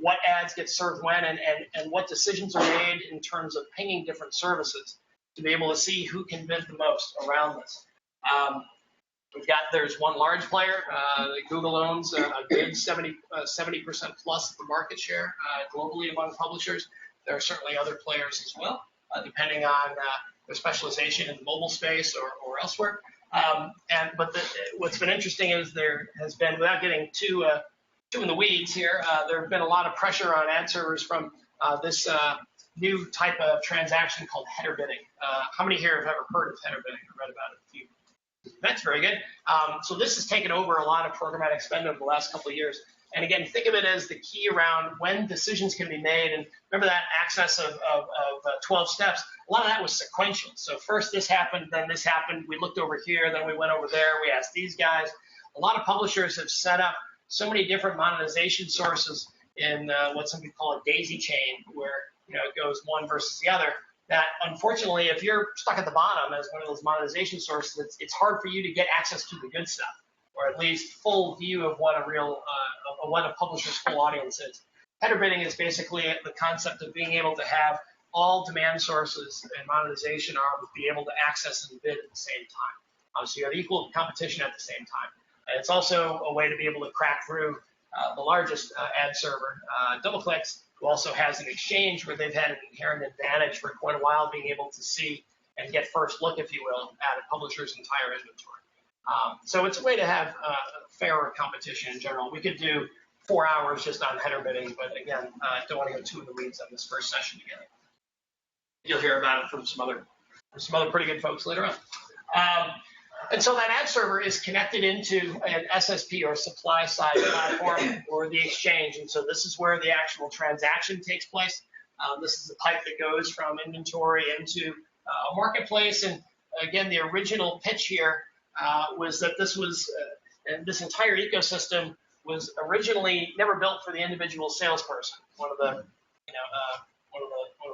what ads get served when and what decisions are made in terms of pinging different services to be able to see who can bid the most around this. There's one large player. Google owns a good 70% plus of the market share globally among publishers. There are certainly other players as well, depending on their specialization in the mobile space or elsewhere. What's been interesting is there has been, without getting too in the weeds here, there have been a lot of pressure on ad servers from this new type of transaction called header bidding. How many here have ever heard of header bidding or read about it? A few. That's very good. So this has taken over a lot of programmatic spend over the last couple of years. And again, think of it as the key around when decisions can be made. And remember that access of 12 steps, a lot of that was sequential. So first this happened, then this happened. We looked over here, then we went over there. We asked these guys. A lot of publishers have set up so many different monetization sources in what some people call a daisy chain, where it goes one versus the other, that unfortunately, if you're stuck at the bottom as one of those monetization sources, it's hard for you to get access to the good stuff, or at least full view of what what a publisher's full audience is. Header bidding is basically the concept of being able to have all demand sources and monetization arms be able to access and bid at the same time. So you have equal competition at the same time. And it's also a way to be able to crack through the largest ad server, DoubleClicks, who also has an exchange where they've had an inherent advantage for quite a while, being able to see and get first look, if you will, at a publisher's entire inventory. So it's a way to have fairer competition in general. We could do 4 hours just on header bidding, but again, don't want to go too in the weeds on this first session together. You'll hear about it from some other pretty good folks later on. And so that ad server is connected into an SSP or supply side platform or the exchange. And so this is where the actual transaction takes place. This is the pipe that goes from inventory into a marketplace. And again, the original pitch here was that this was, and this entire ecosystem was originally never built for the individual salesperson. One of the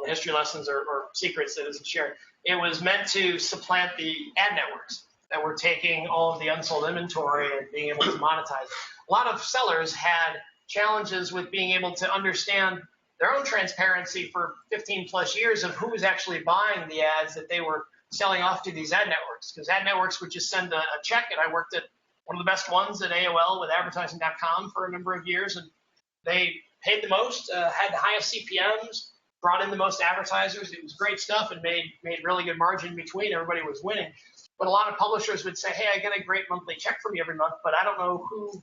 history lessons or secrets that isn't shared. It was meant to supplant the ad networks that were taking all of the unsold inventory and being able to monetize it. A lot of sellers had challenges with being able to understand their own transparency for 15 plus years of who was actually buying the ads that they were selling off to these ad networks, because ad networks would just send a check, and I worked at one of the best ones at AOL with advertising.com for a number of years, and they paid the most, had the highest CPMs, brought in the most advertisers. It was great stuff and made really good margin in between. Everybody was winning. But a lot of publishers would say, hey, I get a great monthly check from you every month, but I don't know who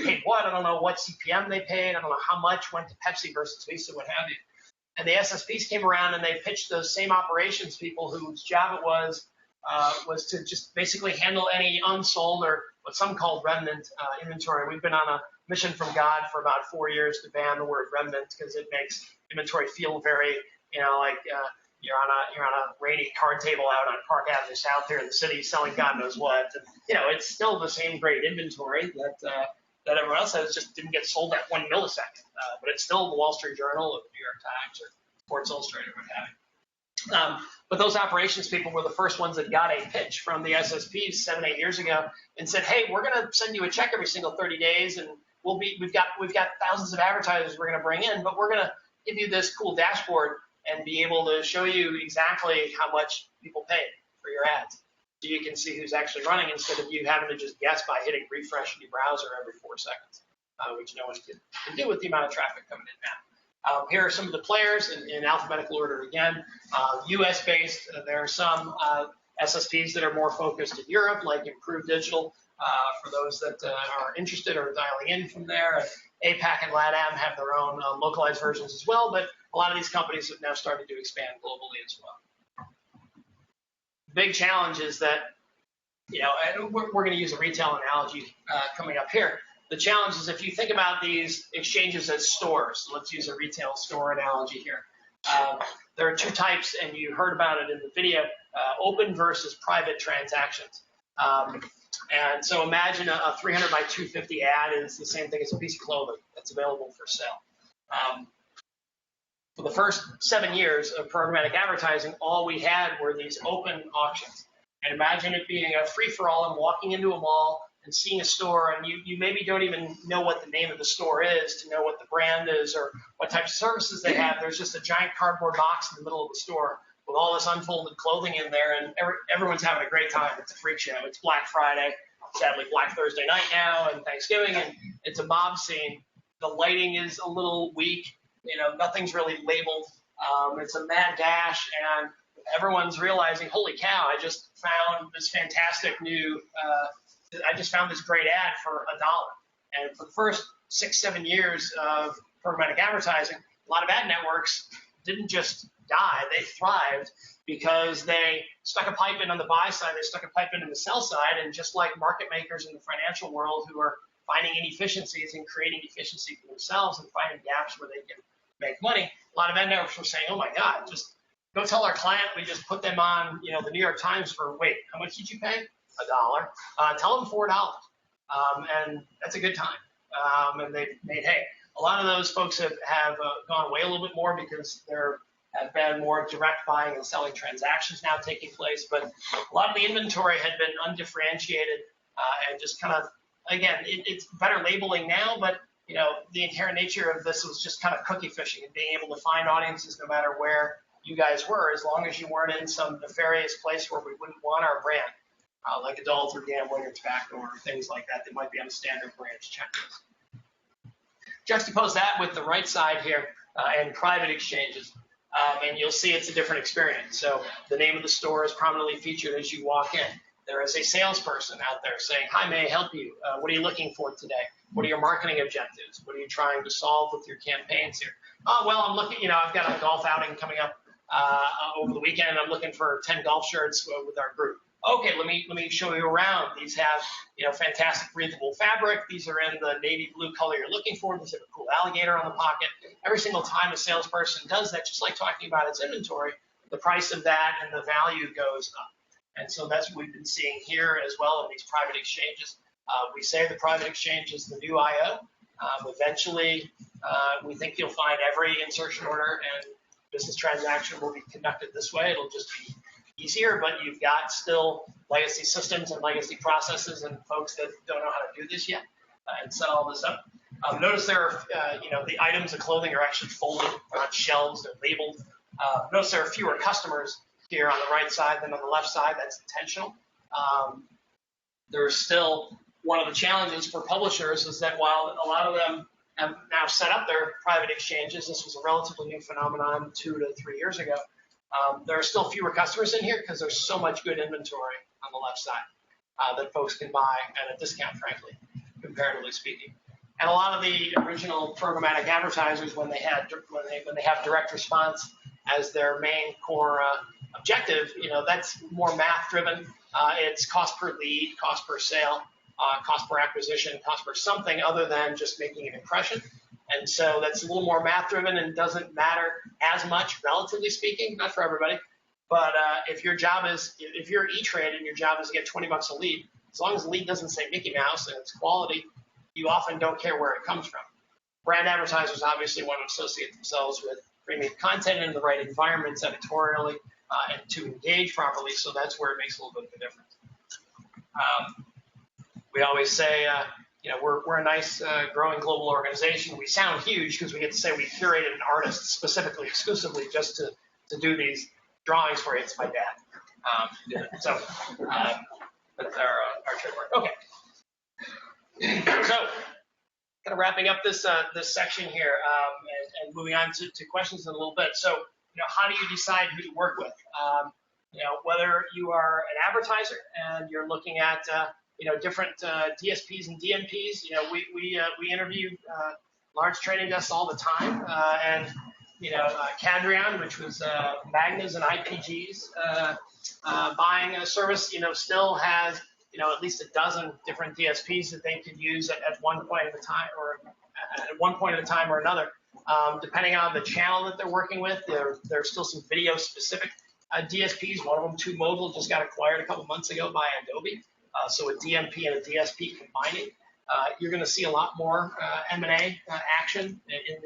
paid what. I don't know what CPM they paid. I don't know how much went to Pepsi versus Visa, what have you. And the SSPs came around and they pitched those same operations people whose job it was to just basically handle any unsold or what some called remnant inventory. We've been on a mission from God for about 4 years to ban the word remnant because it makes inventory feel very, like you're on a rainy card table out on Park Avenue South here in the city selling God knows what. And, it's still the same great inventory that everyone else has, just didn't get sold at 1 millisecond. But it's still the Wall Street Journal or the New York Times or Sports Illustrated, what have you. But those operations people were the first ones that got a pitch from the SSPs 7, 8 years ago and said, hey, we're going to send you a check every single 30 days and we've got thousands of advertisers we're going to bring in, but we're going to give you this cool dashboard and be able to show you exactly how much people paid for your ads. So you can see who's actually running instead of you having to just guess by hitting refresh in your browser every 4 seconds, which no one can do with the amount of traffic coming in now. Here are some of the players in alphabetical order again. US-based, there are some SSPs that are more focused in Europe, like Improved Digital, for those that are interested or dialing in from there. APAC and LATAM have their own localized versions as well, but a lot of these companies have now started to expand globally as well. Big challenge is that, we're going to use a retail analogy coming up here. The challenge is if you think about these exchanges as stores, let's use a retail store analogy here. There are 2 types, and you heard about it in the video, open versus private transactions. And so imagine a 300 by 250 ad is the same thing as a piece of clothing that's available for sale. For the first 7 years of programmatic advertising, all we had were these open auctions. And imagine it being a free-for-all and walking into a mall and seeing a store, and you maybe don't even know what the name of the store is to know what the brand is or what types of services they have. There's just a giant cardboard box in the middle of the store with all this unfolded clothing in there, and everyone's having a great time. It's a freak show. It's Black Friday, sadly Black Thursday night now, and Thanksgiving, and it's a mob scene. The lighting is a little weak. Nothing's really labeled. It's a mad dash, and everyone's realizing, holy cow, I just found this fantastic new, I just found this great ad for $1. And for the first 6, 7 years of programmatic advertising, a lot of ad networks didn't just die, they thrived because they stuck a pipe in on the buy side, they stuck a pipe in on the sell side, and just like market makers in the financial world who are finding inefficiencies and creating efficiency for themselves and finding gaps where they can make money, a lot of ad networks were saying, oh my God, just go tell our client we just put them on, the New York Times for, wait, how much did you pay? $1. Tell them $4. And that's a good time. And they've made hay. A lot of those folks have gone away a little bit more because they're have been more direct buying and selling transactions now taking place. But a lot of the inventory had been undifferentiated and just kind of, again, it's better labeling now, but the inherent nature of this was just kind of cookie fishing and being able to find audiences no matter where you guys were, as long as you weren't in some nefarious place where we wouldn't want our brand, like adult or gambling or tobacco or things like that might be on a standard branch checklist. Juxtapose that with the right side here and private exchanges, and you'll see it's a different experience. So the name of the store is prominently featured as you walk in. There is a salesperson out there saying, "Hi, may I help you? What are you looking for today? What are your marketing objectives? What are you trying to solve with your campaigns here?" "Oh, well, I'm looking, I've got a golf outing coming up over the weekend. I'm looking for 10 golf shirts with our group." "Okay, let me show you around. These have, fantastic breathable fabric. These are in the navy blue color you're looking for. These have a cool alligator on the pocket." Every single time a salesperson does that, just like talking about its inventory, the price of that and the value goes up. And so that's what we've been seeing here as well in these private exchanges. We say the private exchange is the new IO. Eventually, we think you'll find every insertion order and business transaction will be conducted this way. It'll just be easier, but you've got still legacy systems and legacy processes and folks that don't know how to do this yet and set all this up. Notice there are, the items of clothing are actually folded on shelves. They're labeled. Notice there are fewer customers here on the right side than on the left side. That's intentional. There's still one of the challenges for publishers is that while a lot of them have now set up their private exchanges, this was a relatively new phenomenon 2 to 3 years ago, there are still fewer customers in here because there's so much good inventory on the left side that folks can buy at a discount, frankly, comparatively speaking. And a lot of the original programmatic advertisers, when they have direct response as their main core objective, that's more math driven. It's cost per lead, cost per sale, cost per acquisition, cost per something other than just making an impression. And so that's a little more math driven and doesn't matter as much, relatively speaking, not for everybody. But if you're E-Trade and your job is to get $20 a lead, as long as the lead doesn't say Mickey Mouse and it's quality, you often don't care where it comes from. Brand advertisers obviously want to associate themselves with premium content in the right environments editorially and to engage properly, so that's where it makes a little bit of a difference. We always say, we're a nice growing global organization. We sound huge because we get to say we curated an artist specifically, exclusively just to do these drawings for you. It's my dad. That's our trademark. Okay. So, kind of wrapping up this section here and moving on to questions in a little bit. So, how do you decide who to work with? Whether you are an advertiser and you're looking at different DSPs and DMPs. We interview large trading desks all the time, and Cadreon, which was Magnas and IPGs, buying a service, still has at least a dozen different DSPs that they could use at one point at a time, or at one point at a time or another, depending on the channel that they're working with. There's still some video specific DSPs. One of them, Tube Mobile, just got acquired a couple months ago by Adobe. So a DMP and a DSP combining, you're going to see a lot more M&A action in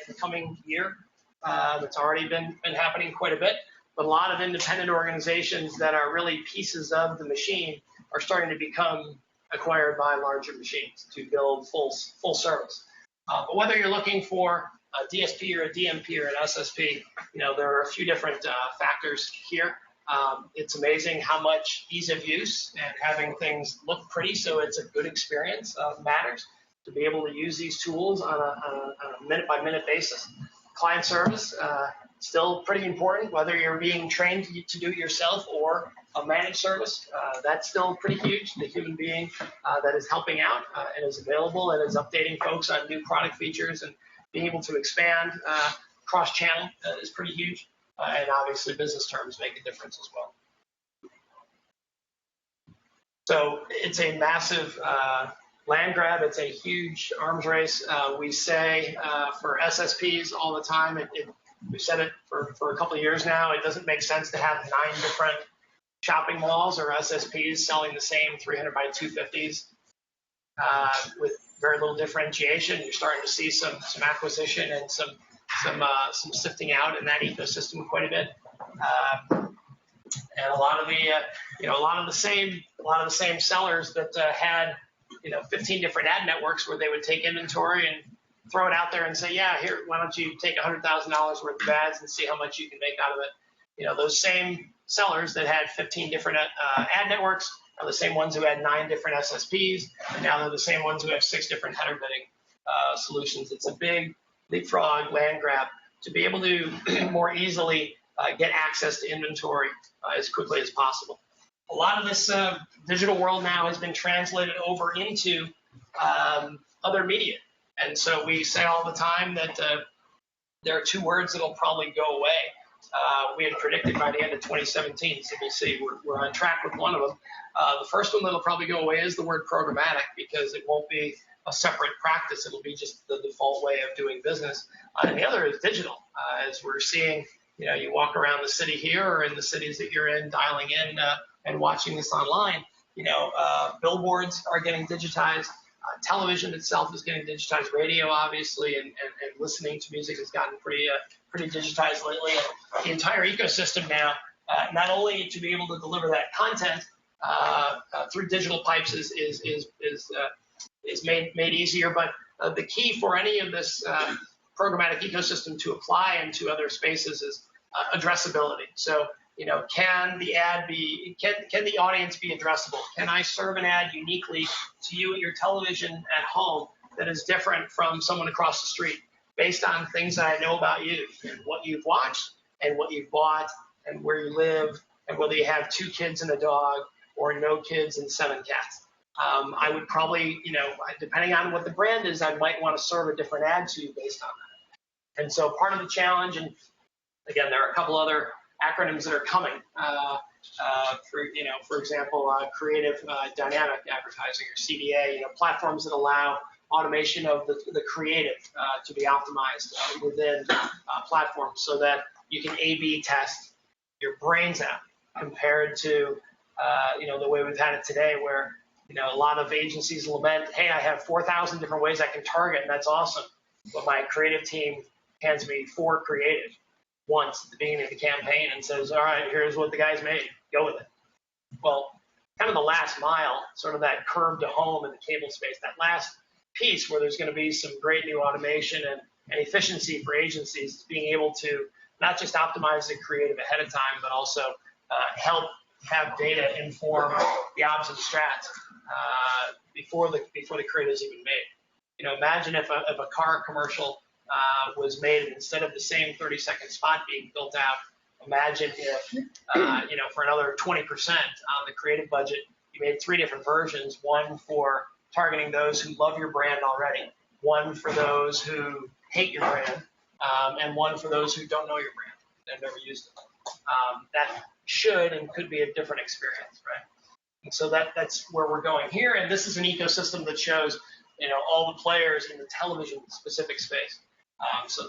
the coming year. That's already been happening quite a bit. But a lot of independent organizations that are really pieces of the machine are starting to become acquired by larger machines to build full service. But whether you're looking for a DSP or a DMP or an SSP, there are a few different factors here. It's amazing how much ease of use and having things look pretty so it's a good experience matters to be able to use these tools on a minute-by-minute basis. Client service, still pretty important, whether you're being trained to do it yourself or a managed service. That's still pretty huge. The human being that is helping out and is available and is updating folks on new product features and being able to expand cross-channel is pretty huge. And obviously business terms make a difference as well. So it's a massive land grab. It's a huge arms race. We say for SSPs all the time, we've said it for a couple of years now, it doesn't make sense to have 9 different shopping malls or SSPs selling the same 300 by 250s with very little differentiation. You're starting to see some acquisition and some some sifting out in that ecosystem quite a bit. And a lot of the same sellers that had 15 different ad networks where they would take inventory and throw it out there and say, yeah, here, why don't you take $100,000 worth of ads and see how much you can make out of it. Those same sellers that had 15 different ad networks are the same ones who had 9 different SSPs, and now they're the same ones who have 6 different header bidding solutions. It's a big leapfrog land grab to be able to more easily get access to inventory as quickly as possible. A lot of this digital world now has been translated over into other media. And so we say all the time that there are 2 words that will probably go away. We had predicted by the end of 2017, so we'll see. We're on track with one of them. The first one that will probably go away is the word programmatic, because it won't be a separate practice. It'll be just the default way of doing business. And the other is digital. As we're seeing, you walk around the city here or in the cities that you're in, dialing in and watching this online, billboards are getting digitized. Television itself is getting digitized. Radio, obviously, and listening to music has gotten pretty digitized lately. And the entire ecosystem now, not only to be able to deliver that content through digital pipes is made easier, but the key for any of this programmatic ecosystem to apply into other spaces is addressability. So, can the audience be addressable? Can I serve an ad uniquely to you at your television at home that is different from someone across the street, based on things that I know about you and what you've watched and what you've bought and where you live and whether you have 2 kids and a dog or no kids and 7 cats? I would probably, depending on what the brand is, I might want to serve a different ad to you based on that. And so part of the challenge, and again, there are a couple other acronyms that are coming. For example, creative dynamic advertising, or CDA, platforms that allow automation of the creative to be optimized within platforms, so that you can A/B test your brains out compared to the way we've had it today, where a lot of agencies lament, hey, I have 4,000 different ways I can target, and that's awesome, but my creative team hands me 4 creative once at the beginning of the campaign and says, all right, here's what the guys made, go with it. Well, kind of the last mile, sort of that curve to home in the cable space, that last piece where there's going to be some great new automation and efficiency for agencies, being able to not just optimize the creative ahead of time, but also help have data inform the ops and strats before the creative is even made. Imagine if a car commercial was made, instead of the same 30-second spot being built out. Imagine if, for another 20% on the creative budget, you made 3 different versions: one for targeting those who love your brand already, one for those who hate your brand, and one for those who don't know your brand and never used it. That should and could be a different experience, right? And so that's where we're going here. And this is an ecosystem that shows, all the players in the television-specific space. So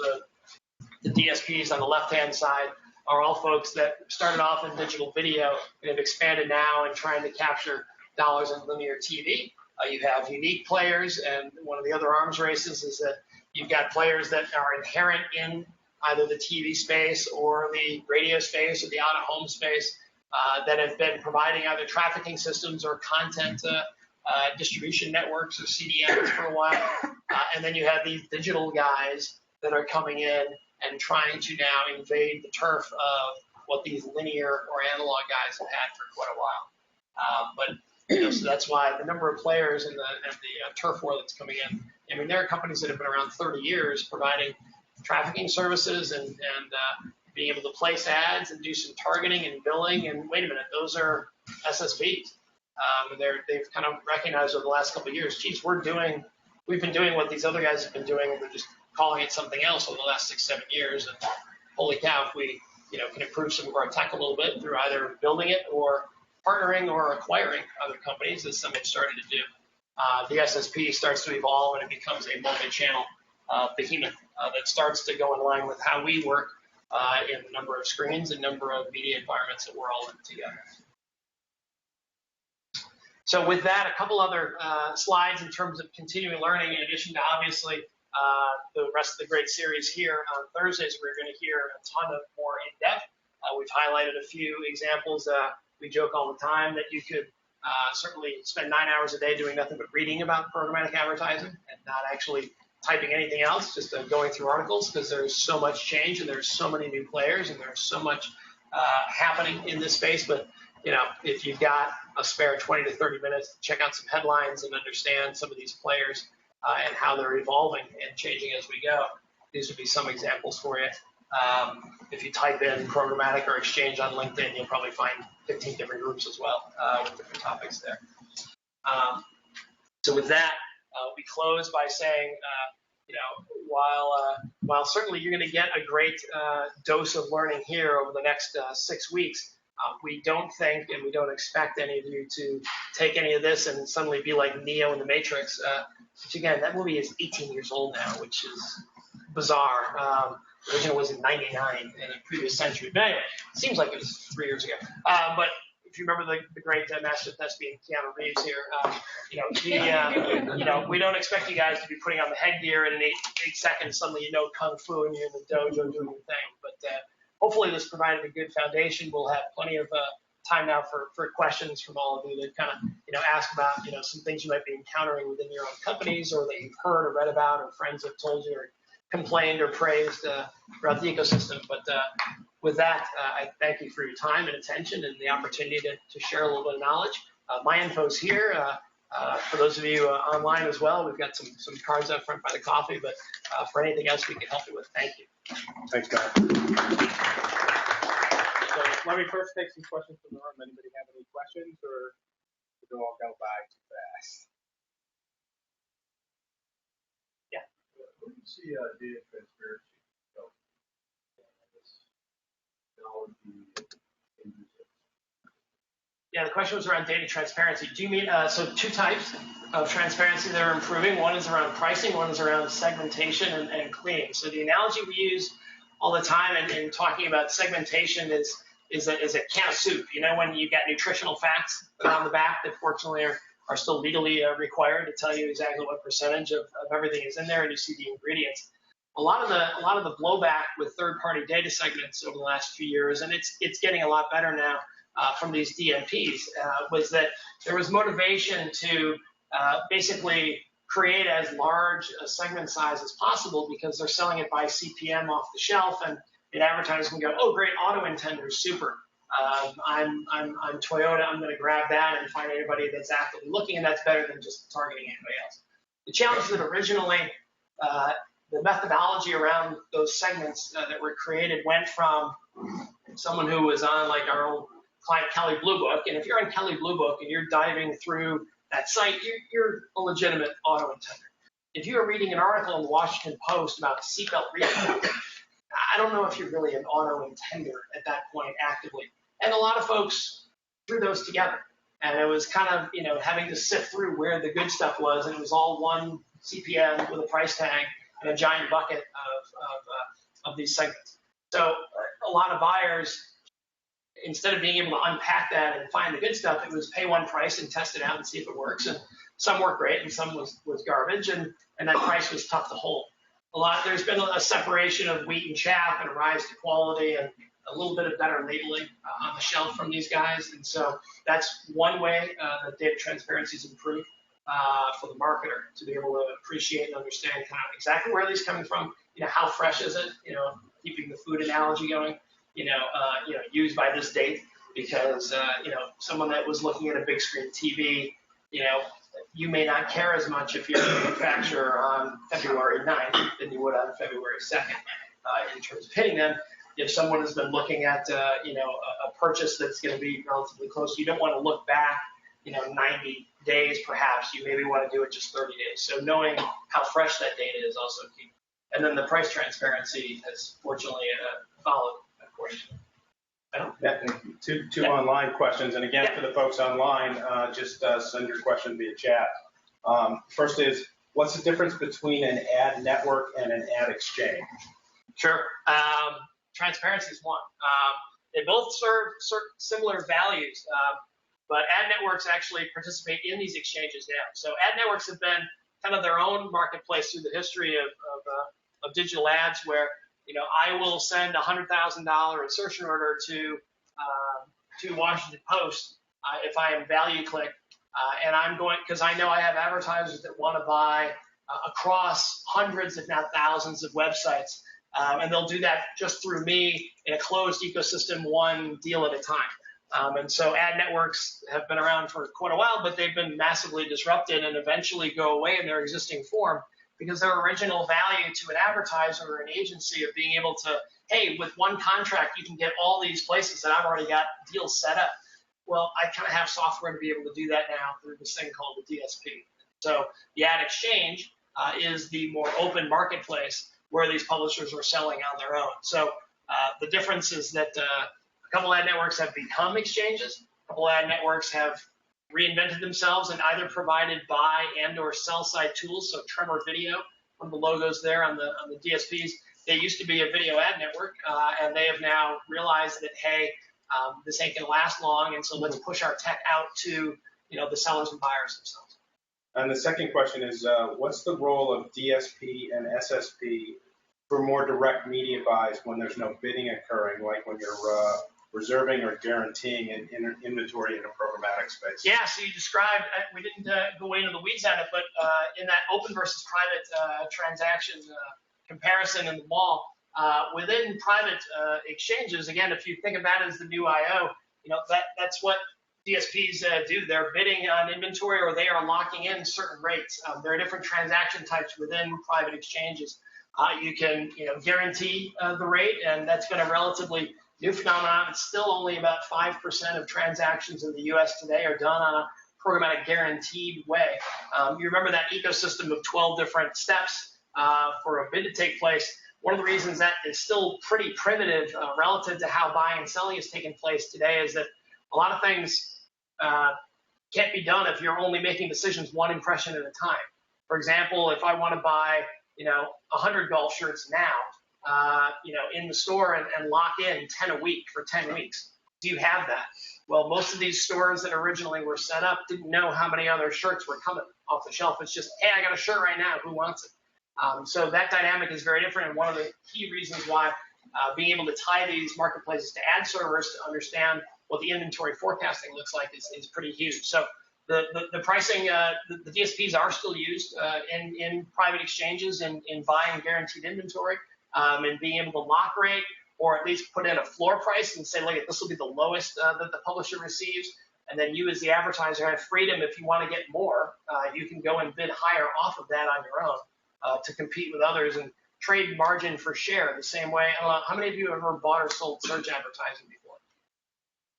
the DSPs on the left-hand side are all folks that started off in digital video and have expanded now and trying to capture dollars in linear TV. You have unique players, and one of the other arms races is that you've got players that are inherent in either the TV space or the radio space or the out-of-home space that have been providing either trafficking systems or content distribution networks or CDNs for a while. And then you have these digital guys that are coming in and trying to now invade the turf of what these linear or analog guys have had for quite a while. So that's why the number of players in the turf war that's coming in. I mean, there are companies that have been around 30 years providing trafficking services and being able to place ads and do some targeting and billing. And wait a minute, those are SSPs. And they've kind of recognized over the last couple of years, geez, we've been doing what these other guys have been doing, and we're just calling it something else over the last 6-7 years. And holy cow, if we can improve some of our tech a little bit through either building it or partnering or acquiring other companies, as some have started to do. The SSP starts to evolve, and it becomes a multi-channel behemoth that starts to go in line with how we work in the number of screens and number of media environments that we're all in together. So with that, a couple other slides in terms of continuing learning, in addition to obviously the rest of the great series here on Thursdays, we're going to hear a ton of more in-depth. We've highlighted a few examples. We joke all the time that you could certainly spend 9 hours a day doing nothing but reading about programmatic advertising and not actually typing anything else, just going through articles, because there's so much change and there's so many new players and there's so much happening in this space. But if you've got a spare 20 to 30 minutes to check out some headlines and understand some of these players and how they're evolving and changing as we go, these would be some examples for you. If you type in programmatic or exchange on LinkedIn, you'll probably find 15 different groups as well with different topics there. So with that, we close by saying, while certainly you're going to get a great dose of learning here over the next 6 weeks, we don't think and we don't expect any of you to take any of this and suddenly be like Neo in the Matrix, which again, that movie is 18 years old now, which is bizarre. The original was in 99 in a previous century. But anyway, it seems like it was 3 years ago. But if you remember the great master thespian Keanu Reeves here, we don't expect you guys to be putting on the headgear and in 8 seconds suddenly you know Kung Fu and you're in the dojo doing your thing. But hopefully this provided a good foundation. We'll have plenty of time now for questions from all of you that kind of ask about some things you might be encountering within your own companies or that you've heard or read about or friends have told you or complained or praised throughout the ecosystem. But with that, I thank you for your time and attention and the opportunity to share a little bit of knowledge. My info's here. For those of you online as well, we've got some cards up front by the coffee. But for anything else we can help you with, thank you. Thanks, Matt. So let me first take some questions from the room. Anybody have any questions, or did they all go by too fast? Yeah. Where do you see data transparency going? Yeah, the question was around data transparency. Do you mean, so 2 types of transparency that are improving? One is around pricing, one is around segmentation and cleaning. So the analogy we use all the time in talking about segmentation is a can of soup. When you've got nutritional facts on the back that fortunately are still legally required to tell you exactly what percentage of everything is in there, and you see the ingredients. A lot of the blowback with third-party data segments over the last few years, and it's getting a lot better now from these DMPs, was that there was motivation to basically create as large a segment size as possible because they're selling it by CPM off the shelf, and advertisers can go, oh, great, auto intenders, super. I'm Toyota, I'm going to grab that and find anybody that's actively looking, and that's better than just targeting anybody else. The challenge that originally the methodology around those segments that were created went from someone who was on like our old client Kelley Blue Book, and if you're on Kelley Blue Book and you're diving through that site, you're a legitimate auto intender. If you are reading an article in the Washington Post about seatbelt recall, I don't know if you're really an auto intender at that point actively. And a lot of folks threw those together. And it was kind of, having to sift through where the good stuff was. And it was all one CPM with a price tag and a giant bucket of these segments. So a lot of buyers, instead of being able to unpack that and find the good stuff, it was pay one price and test it out and see if it works. And some worked great and some was garbage. And that price was tough to hold. There's been a separation of wheat and chaff and a rise to quality and a little bit of better labeling on the shelf from these guys. And so that's one way that data transparency is improved for the marketer to be able to appreciate and understand kind of exactly where these coming from, how fresh is it, keeping the food analogy going, used by this date because, someone that was looking at a big screen TV, you may not care as much if you're a manufacturer on February 9th than you would on February 2nd in terms of hitting them. If someone has been looking at, a purchase that's going to be relatively close, you don't want to look back, 90 days perhaps. You maybe want to do it just 30 days. So knowing how fresh that data is also key. And then the price transparency has fortunately followed according to it. Yeah, thank you. Two online questions. And again, for the folks online, just send your question via chat. First is, what's the difference between an ad network and an ad exchange? Sure. Transparency is one. They both serve similar values, but ad networks actually participate in these exchanges now. So ad networks have been kind of their own marketplace through the history of digital ads, where I will send a $100,000 insertion order to Washington Post if I am value click, and I'm going because I know I have advertisers that want to buy across hundreds, if not thousands, of websites, and they'll do that just through me in a closed ecosystem, one deal at a time. And so ad networks have been around for quite a while, but they've been massively disrupted and eventually go away in their existing form because their original value to an advertiser or an agency of being able to, hey, with one contract, you can get all these places that I've already got deals set up. Well, I kind of have software to be able to do that now through this thing called the DSP. So the ad exchange is the more open marketplace where these publishers are selling on their own. So the difference is that a couple ad networks have become exchanges. A couple ad networks have reinvented themselves and either provided buy and or sell side tools. So Tremor Video, one of the logos there on the DSPs, they used to be a video ad network, and they have now realized that, hey, this ain't gonna last long, and so let's push our tech out to the sellers and buyers themselves. And the second question is, what's the role of DSP and SSP for more direct media buys when there's no bidding occurring, like when you're reserving or guaranteeing an inventory in a programmatic space? Yeah, so you described, we didn't go into the weeds on it, but in that open versus private transaction comparison in the mall, within private exchanges, again, if you think of that as the new IO, that's what DSPs do. They're bidding on inventory or they are locking in certain rates. There are different transaction types within private exchanges. You can guarantee the rate, and that's been a relatively new phenomenon. It's still only about 5% of transactions in the U.S. today are done on a programmatic guaranteed way. You remember that ecosystem of 12 different steps for a bid to take place. One of the reasons that is still pretty primitive relative to how buying and selling is taking place today is that a lot of things can't be done if you're only making decisions one impression at a time. For example, if I want to buy 100 golf shirts now, in the store and lock in 10 a week for 10 weeks. Do you have that? Well, most of these stores that originally were set up didn't know how many other shirts were coming off the shelf. It's just, hey, I got a shirt right now. Who wants it? So that dynamic is very different. And one of the key reasons why being able to tie these marketplaces to ad servers to understand what the inventory forecasting looks like is pretty huge. So the pricing, the DSPs are still used in private exchanges in buying guaranteed inventory. And being able to lock rate or at least put in a floor price and say, look, this will be the lowest that the publisher receives. And then you as the advertiser have freedom. If you want to get more, you can go and bid higher off of that on your own to compete with others and trade margin for share the same way. I don't know, how many of you have ever bought or sold search advertising before?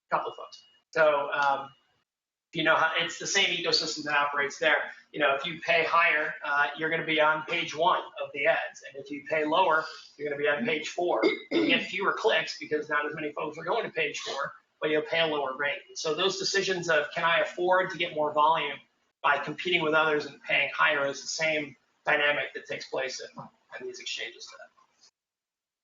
A couple of folks. So how it's the same ecosystem that operates there. If you pay higher, you're going to be on page 1 of the ads. And if you pay lower, you're going to be on page 4. You get fewer clicks because not as many folks are going to page 4, but you'll pay a lower rate. So those decisions of can I afford to get more volume by competing with others and paying higher is the same dynamic that takes place in these exchanges today.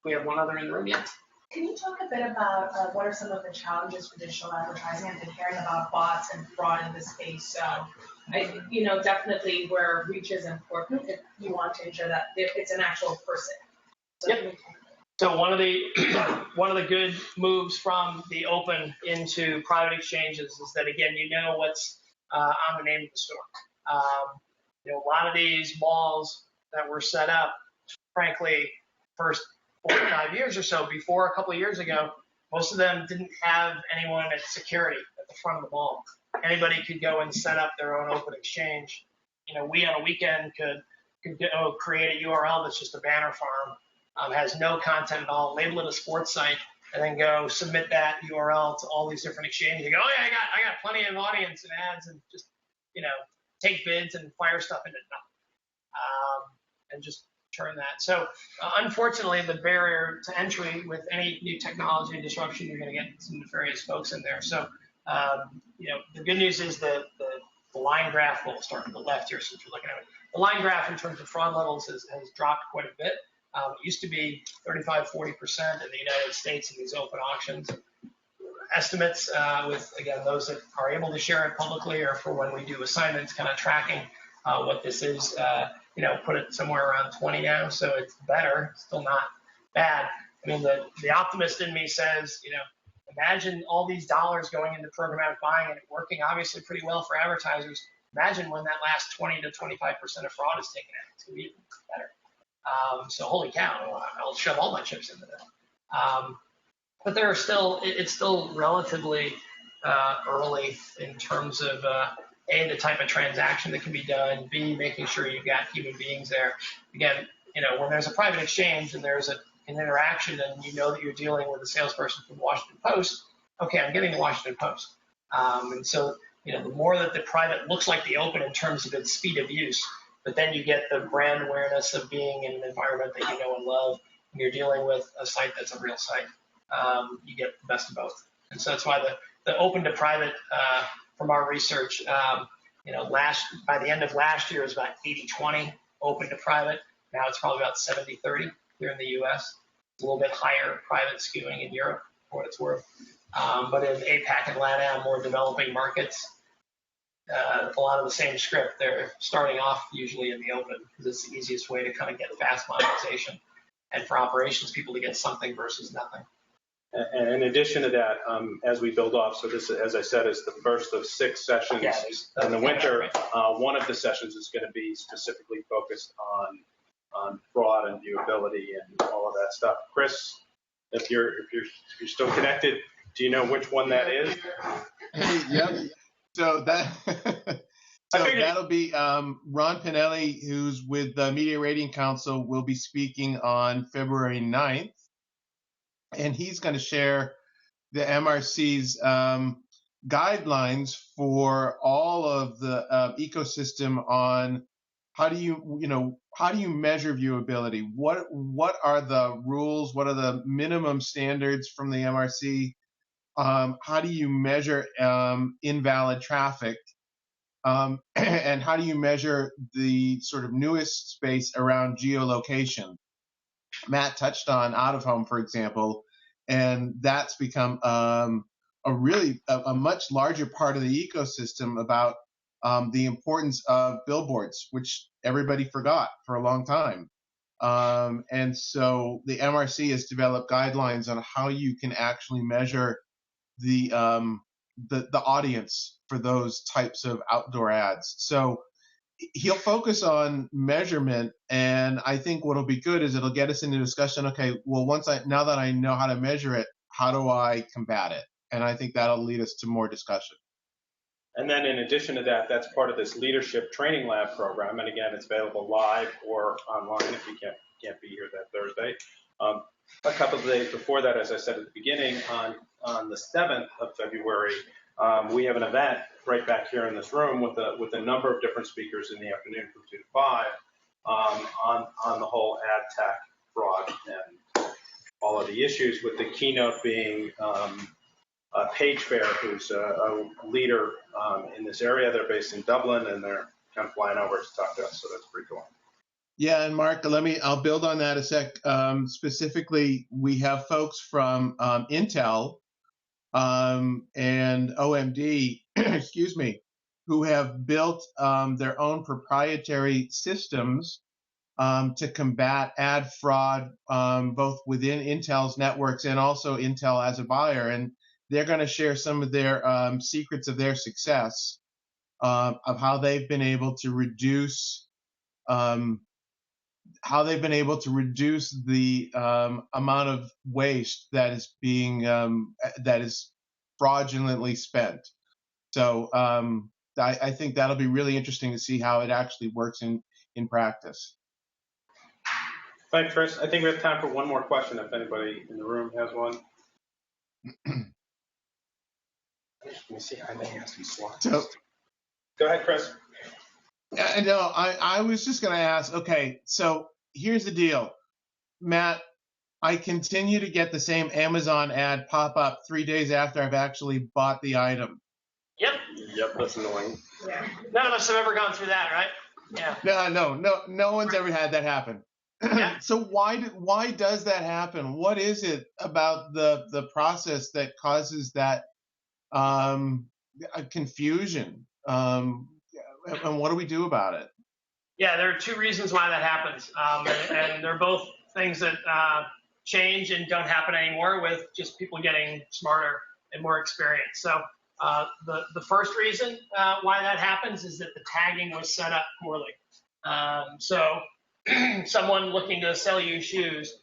We have one other in the room yet? Can you talk a bit about what are some of the challenges for digital advertising? I've been hearing about bots and fraud in this space. Definitely where reach is important if you want to ensure that it's an actual person. So yep. So one of the good moves from the open into private exchanges is that, again, what's on the name of the store. A lot of these malls that were set up, frankly, first 4 or 5 years or so, before a couple of years ago, most of them didn't have anyone at security at the front of the mall. Anybody could go and set up their own open exchange. We on a weekend could go create a URL that's just a banner farm, has no content at all, label it a sports site, and then go submit that URL to all these different exchanges. You go, oh yeah, I got plenty of audience and ads, and just take bids and fire stuff into nothing, and just turn that. So unfortunately, the barrier to entry with any new technology and disruption, you're going to get some nefarious folks in there. So the good news is the line graph will start on the left here since you're looking at it. The line graph in terms of fraud levels has dropped quite a bit. It used to be 35-40% in the United States in these open auctions. Estimates with, again, those that are able to share it publicly or for when we do assignments, kind of tracking what this is. Put it somewhere around 20 now, so it's better. Still not bad. I mean, the optimist in me says, imagine all these dollars going into programmatic buying and it working obviously pretty well for advertisers. Imagine when that last 20 to 25% of fraud is taken out. It's going to be even better. So holy cow, I'll shove all my chips into that. But there are it's still relatively early in terms of A, the type of transaction that can be done, B, making sure you've got human beings there. Again, when there's a private exchange and there's an interaction and you know that you're dealing with a salesperson from Washington Post, okay, I'm getting the Washington Post. And so, the more that the private looks like the open in terms of its speed of use, but then you get the brand awareness of being in an environment that you know and love, and you're dealing with a site that's a real site. You get the best of both. And so that's why the open to private, from our research, by the end of last year, it was about 80-20 open to private. Now it's probably about 70-30 here in the U.S. It's a little bit higher private skewing in Europe, for what it's worth. But in APAC and LATAM, more developing markets, a lot of the same script. They're starting off usually in the open because it's the easiest way to kind of get fast monetization. And for operations people to get something versus nothing. And in addition to that, as we build off, so this, as I said, is the first of 6 sessions in the winter. One of the sessions is going to be specifically focused on fraud and viewability and all of that stuff. Chris, if you're still connected, do you know which one that is? Hey, yep. So that'll be Ron Pinelli, who's with the Media Rating Council, will be speaking on February 9th. And he's going to share the MRC's guidelines for all of the ecosystem on how do you measure viewability? What are the rules? What are the minimum standards from the MRC? How do you measure invalid traffic? And how do you measure the sort of newest space around geolocation? Matt touched on out of home, for example, and that's become a much larger part of the ecosystem about the importance of billboards, which everybody forgot for a long time. And so the MRC has developed guidelines on how you can actually measure the audience for those types of outdoor ads. So he'll focus on measurement, and I think what'll be good is it'll get us into discussion. Okay, well, now that I know how to measure it, how do I combat it? And I think that'll lead us to more discussion. And then in addition to that, that's part of this leadership training lab program. And again, it's available live or online if you can't be here that Thursday. A couple of days before that, as I said at the beginning, on the 7th of February, we have an event right back here in this room with a number of different speakers in the afternoon from 2 to 5 on the whole ad tech fraud and all of the issues, with the keynote being Page Fair, who's a leader in this area. They're based in Dublin, and they're kind of flying over to talk to us, so that's pretty cool. Yeah, and Mark, I'll build on that a sec. Specifically, we have folks from Intel and OMD, excuse me, who have built their own proprietary systems to combat ad fraud, both within Intel's networks and also Intel as a buyer. And they're going to share some of their secrets of their success, of how they've been able to reduce the amount of waste that is being that is fraudulently spent. So I think that'll be really interesting to see how it actually works in practice. Thanks, Chris. I think we have time for one more question if anybody in the room has one. Let me see. I may have some slides. So, go ahead, Chris. No, I was just going to ask, okay, so here's the deal. Matt, I continue to get the same Amazon ad pop up 3 days after I've actually bought the item. Yep, that's annoying. Yeah. None of us have ever gone through that, right? Yeah. No one's ever had that happen. Yeah. So why does that happen? What is it about the process that causes that confusion? And what do we do about it? Yeah, there are two reasons why that happens, and they're both things that change and don't happen anymore with just people getting smarter and more experienced. So the first reason why that happens is that the tagging was set up poorly. So someone looking to sell you shoes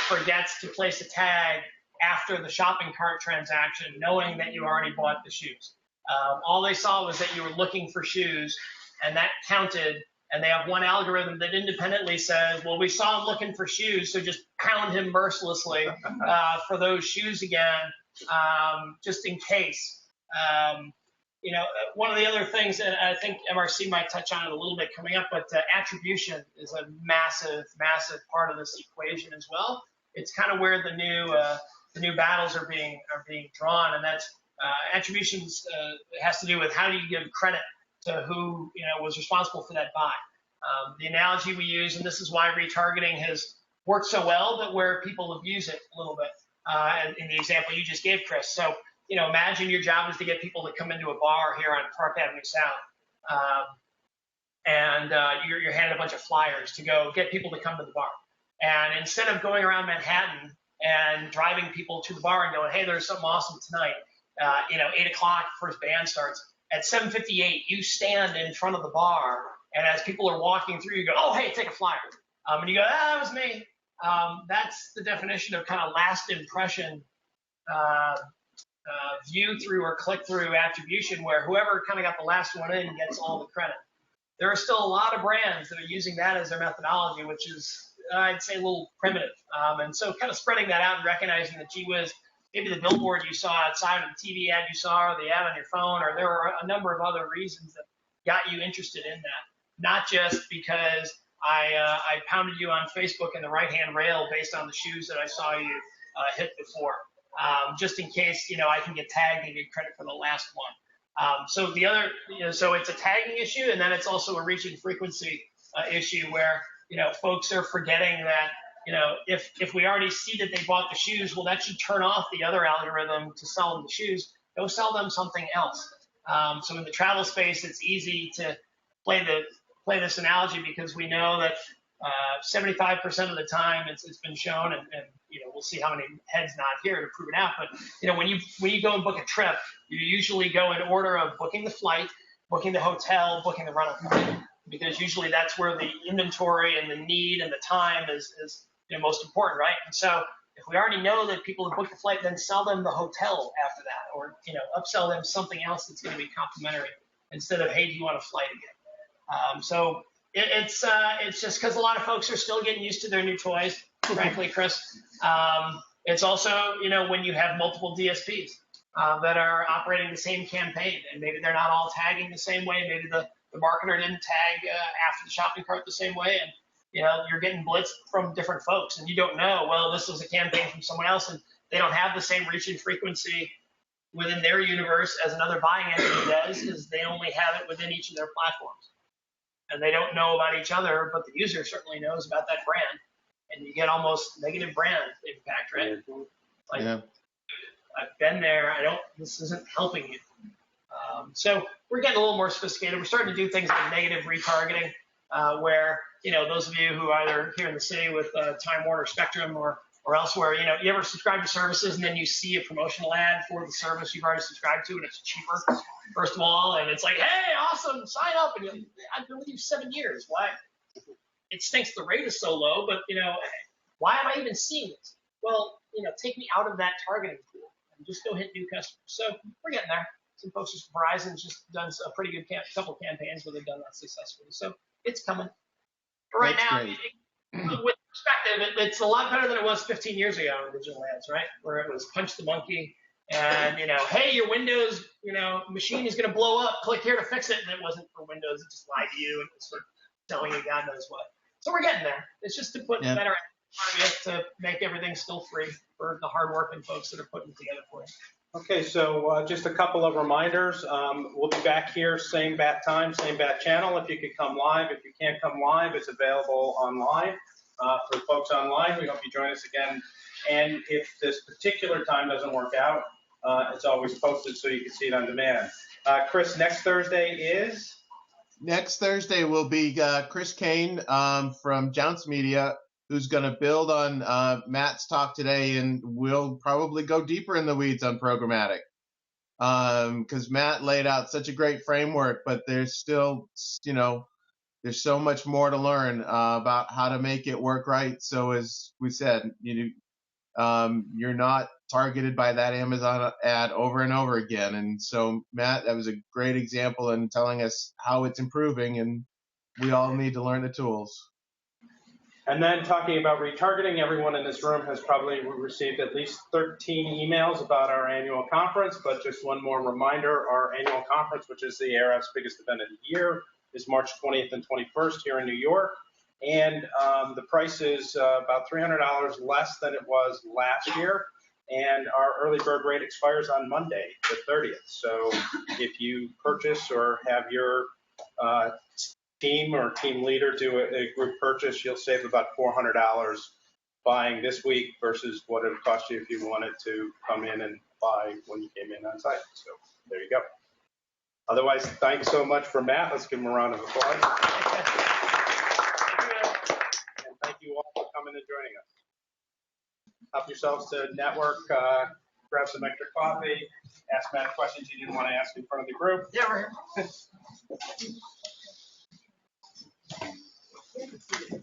forgets to place a tag after the shopping cart transaction, knowing that you already bought the shoes. All they saw was that you were looking for shoes, and that counted. And they have one algorithm that independently says, well, we saw him looking for shoes, so just pound him mercilessly for those shoes again, just in case. One of the other things, and I think MRC might touch on it a little bit coming up, but attribution is a massive, massive part of this equation as well. It's kind of where the new battles are being drawn, and that's attributions has to do with how do you give credit to who was responsible for that buy. The analogy we use, and this is why retargeting has worked so well, but where people abuse it a little bit. In the example you just gave, Chris. So, imagine your job is to get people to come into a bar here on Park Avenue South, and you're handed a bunch of flyers to go get people to come to the bar. And instead of going around Manhattan and driving people to the bar and going, hey, there's something awesome tonight, 8 o'clock, first band starts. At 7:58, you stand in front of the bar, and as people are walking through, you go, oh, hey, take a flyer. And you go, that was me. That's the definition of kind of last impression view through or click through attribution, where whoever kind of got the last one in gets all the credit. There are still a lot of brands that are using that as their methodology, which is, I'd say, a little primitive. And so kind of spreading that out and recognizing that, gee whiz, maybe the billboard you saw outside, or the TV ad you saw, or the ad on your phone, or there were a number of other reasons that got you interested in that. Not just because I pounded you on Facebook in the right-hand rail based on the shoes that I saw you hit before. Just in case, I can get tagged and get credit for the last one. So the other, so it's a tagging issue, and then it's also a reach and frequency issue where, folks are forgetting that, if we already see that they bought the shoes, well, that should turn off the other algorithm to sell them the shoes. Go sell them something else. So in the travel space, it's easy to play this analogy because we know that 75% of the time it's been shown, and we'll see how many heads nod here to prove it out. But when you go and book a trip, you usually go in order of booking the flight, booking the hotel, booking the rental car, because usually that's where the inventory and the need and the time is most important, right? And so if we already know that people have booked the flight, then sell them the hotel after that, or upsell them something else that's going to be complimentary instead of, hey, do you want a flight again? So it's just because a lot of folks are still getting used to their new toys, frankly, Chris. It's also, when you have multiple DSPs that are operating the same campaign, and maybe they're not all tagging the same way. Maybe the marketer didn't tag after the shopping cart the same way, and you're getting blitzed from different folks, and you don't know, well, this was a campaign from someone else, and they don't have the same reach and frequency within their universe as another buying entity does, because they only have it within each of their platforms. And they don't know about each other, but the user certainly knows about that brand, and you get almost negative brand impact, right? Like, yeah. I've been there. This isn't helping you. So we're getting a little more sophisticated. We're starting to do things like negative retargeting, where, those of you who either here in the city with Time Warner Spectrum or elsewhere, you ever subscribe to services and then you see a promotional ad for the service you've already subscribed to and it's cheaper, first of all, and it's like, hey, awesome, sign up, and I've been with you 7 years. Why? It stinks the rate is so low, but, why am I even seeing this? Well, take me out of that targeting pool and just go hit new customers. So we're getting there. Some folks at Verizon's just done a pretty good couple campaigns where they've done that successfully. So it's coming. But right now, with perspective, it's a lot better than it was 15 years ago in digital ads, right? Where it was punch the monkey and, hey, your Windows, machine is going to blow up. Click here to fix it. And it wasn't for Windows. It just lied to you and it's for telling you God knows what. So we're getting there. It's just to put better to make everything still free for the hardworking folks that are putting it together for you. Okay, so just a couple of reminders. We'll be back here, same bat time, same bat channel. If you could come live. If you can't come live, it's available online. For folks online, we hope you join us again. And if this particular time doesn't work out, it's always posted so you can see it on demand. Chris, next Thursday is? next Thursday will be Chris Kane from Jounce Media, who's going to build on Matt's talk today, and we'll probably go deeper in the weeds on programmatic. Because Matt laid out such a great framework, but there's still, there's so much more to learn about how to make it work right. So as we said, you're not targeted by that Amazon ad over and over again. And so, Matt, that was a great example in telling us how it's improving, and we all need to learn the tools. And then talking about retargeting, everyone in this room has probably received at least 13 emails about our annual conference, but just one more reminder, our annual conference, which is the ARF's biggest event of the year, is March 20th and 21st here in New York. And the price is about $300 less than it was last year. And our early bird rate expires on Monday, the 30th. So if you purchase or have your team or team leader do a group purchase, you'll save about $400 buying this week versus what it would cost you if you wanted to come in and buy when you came in on site. So there you go. Otherwise, thanks so much for Matt. Let's give him a round of applause. And thank you all for coming and joining us. Help yourselves to network, grab some extra coffee, ask Matt questions you didn't want to ask in front of the group. Yeah, right here.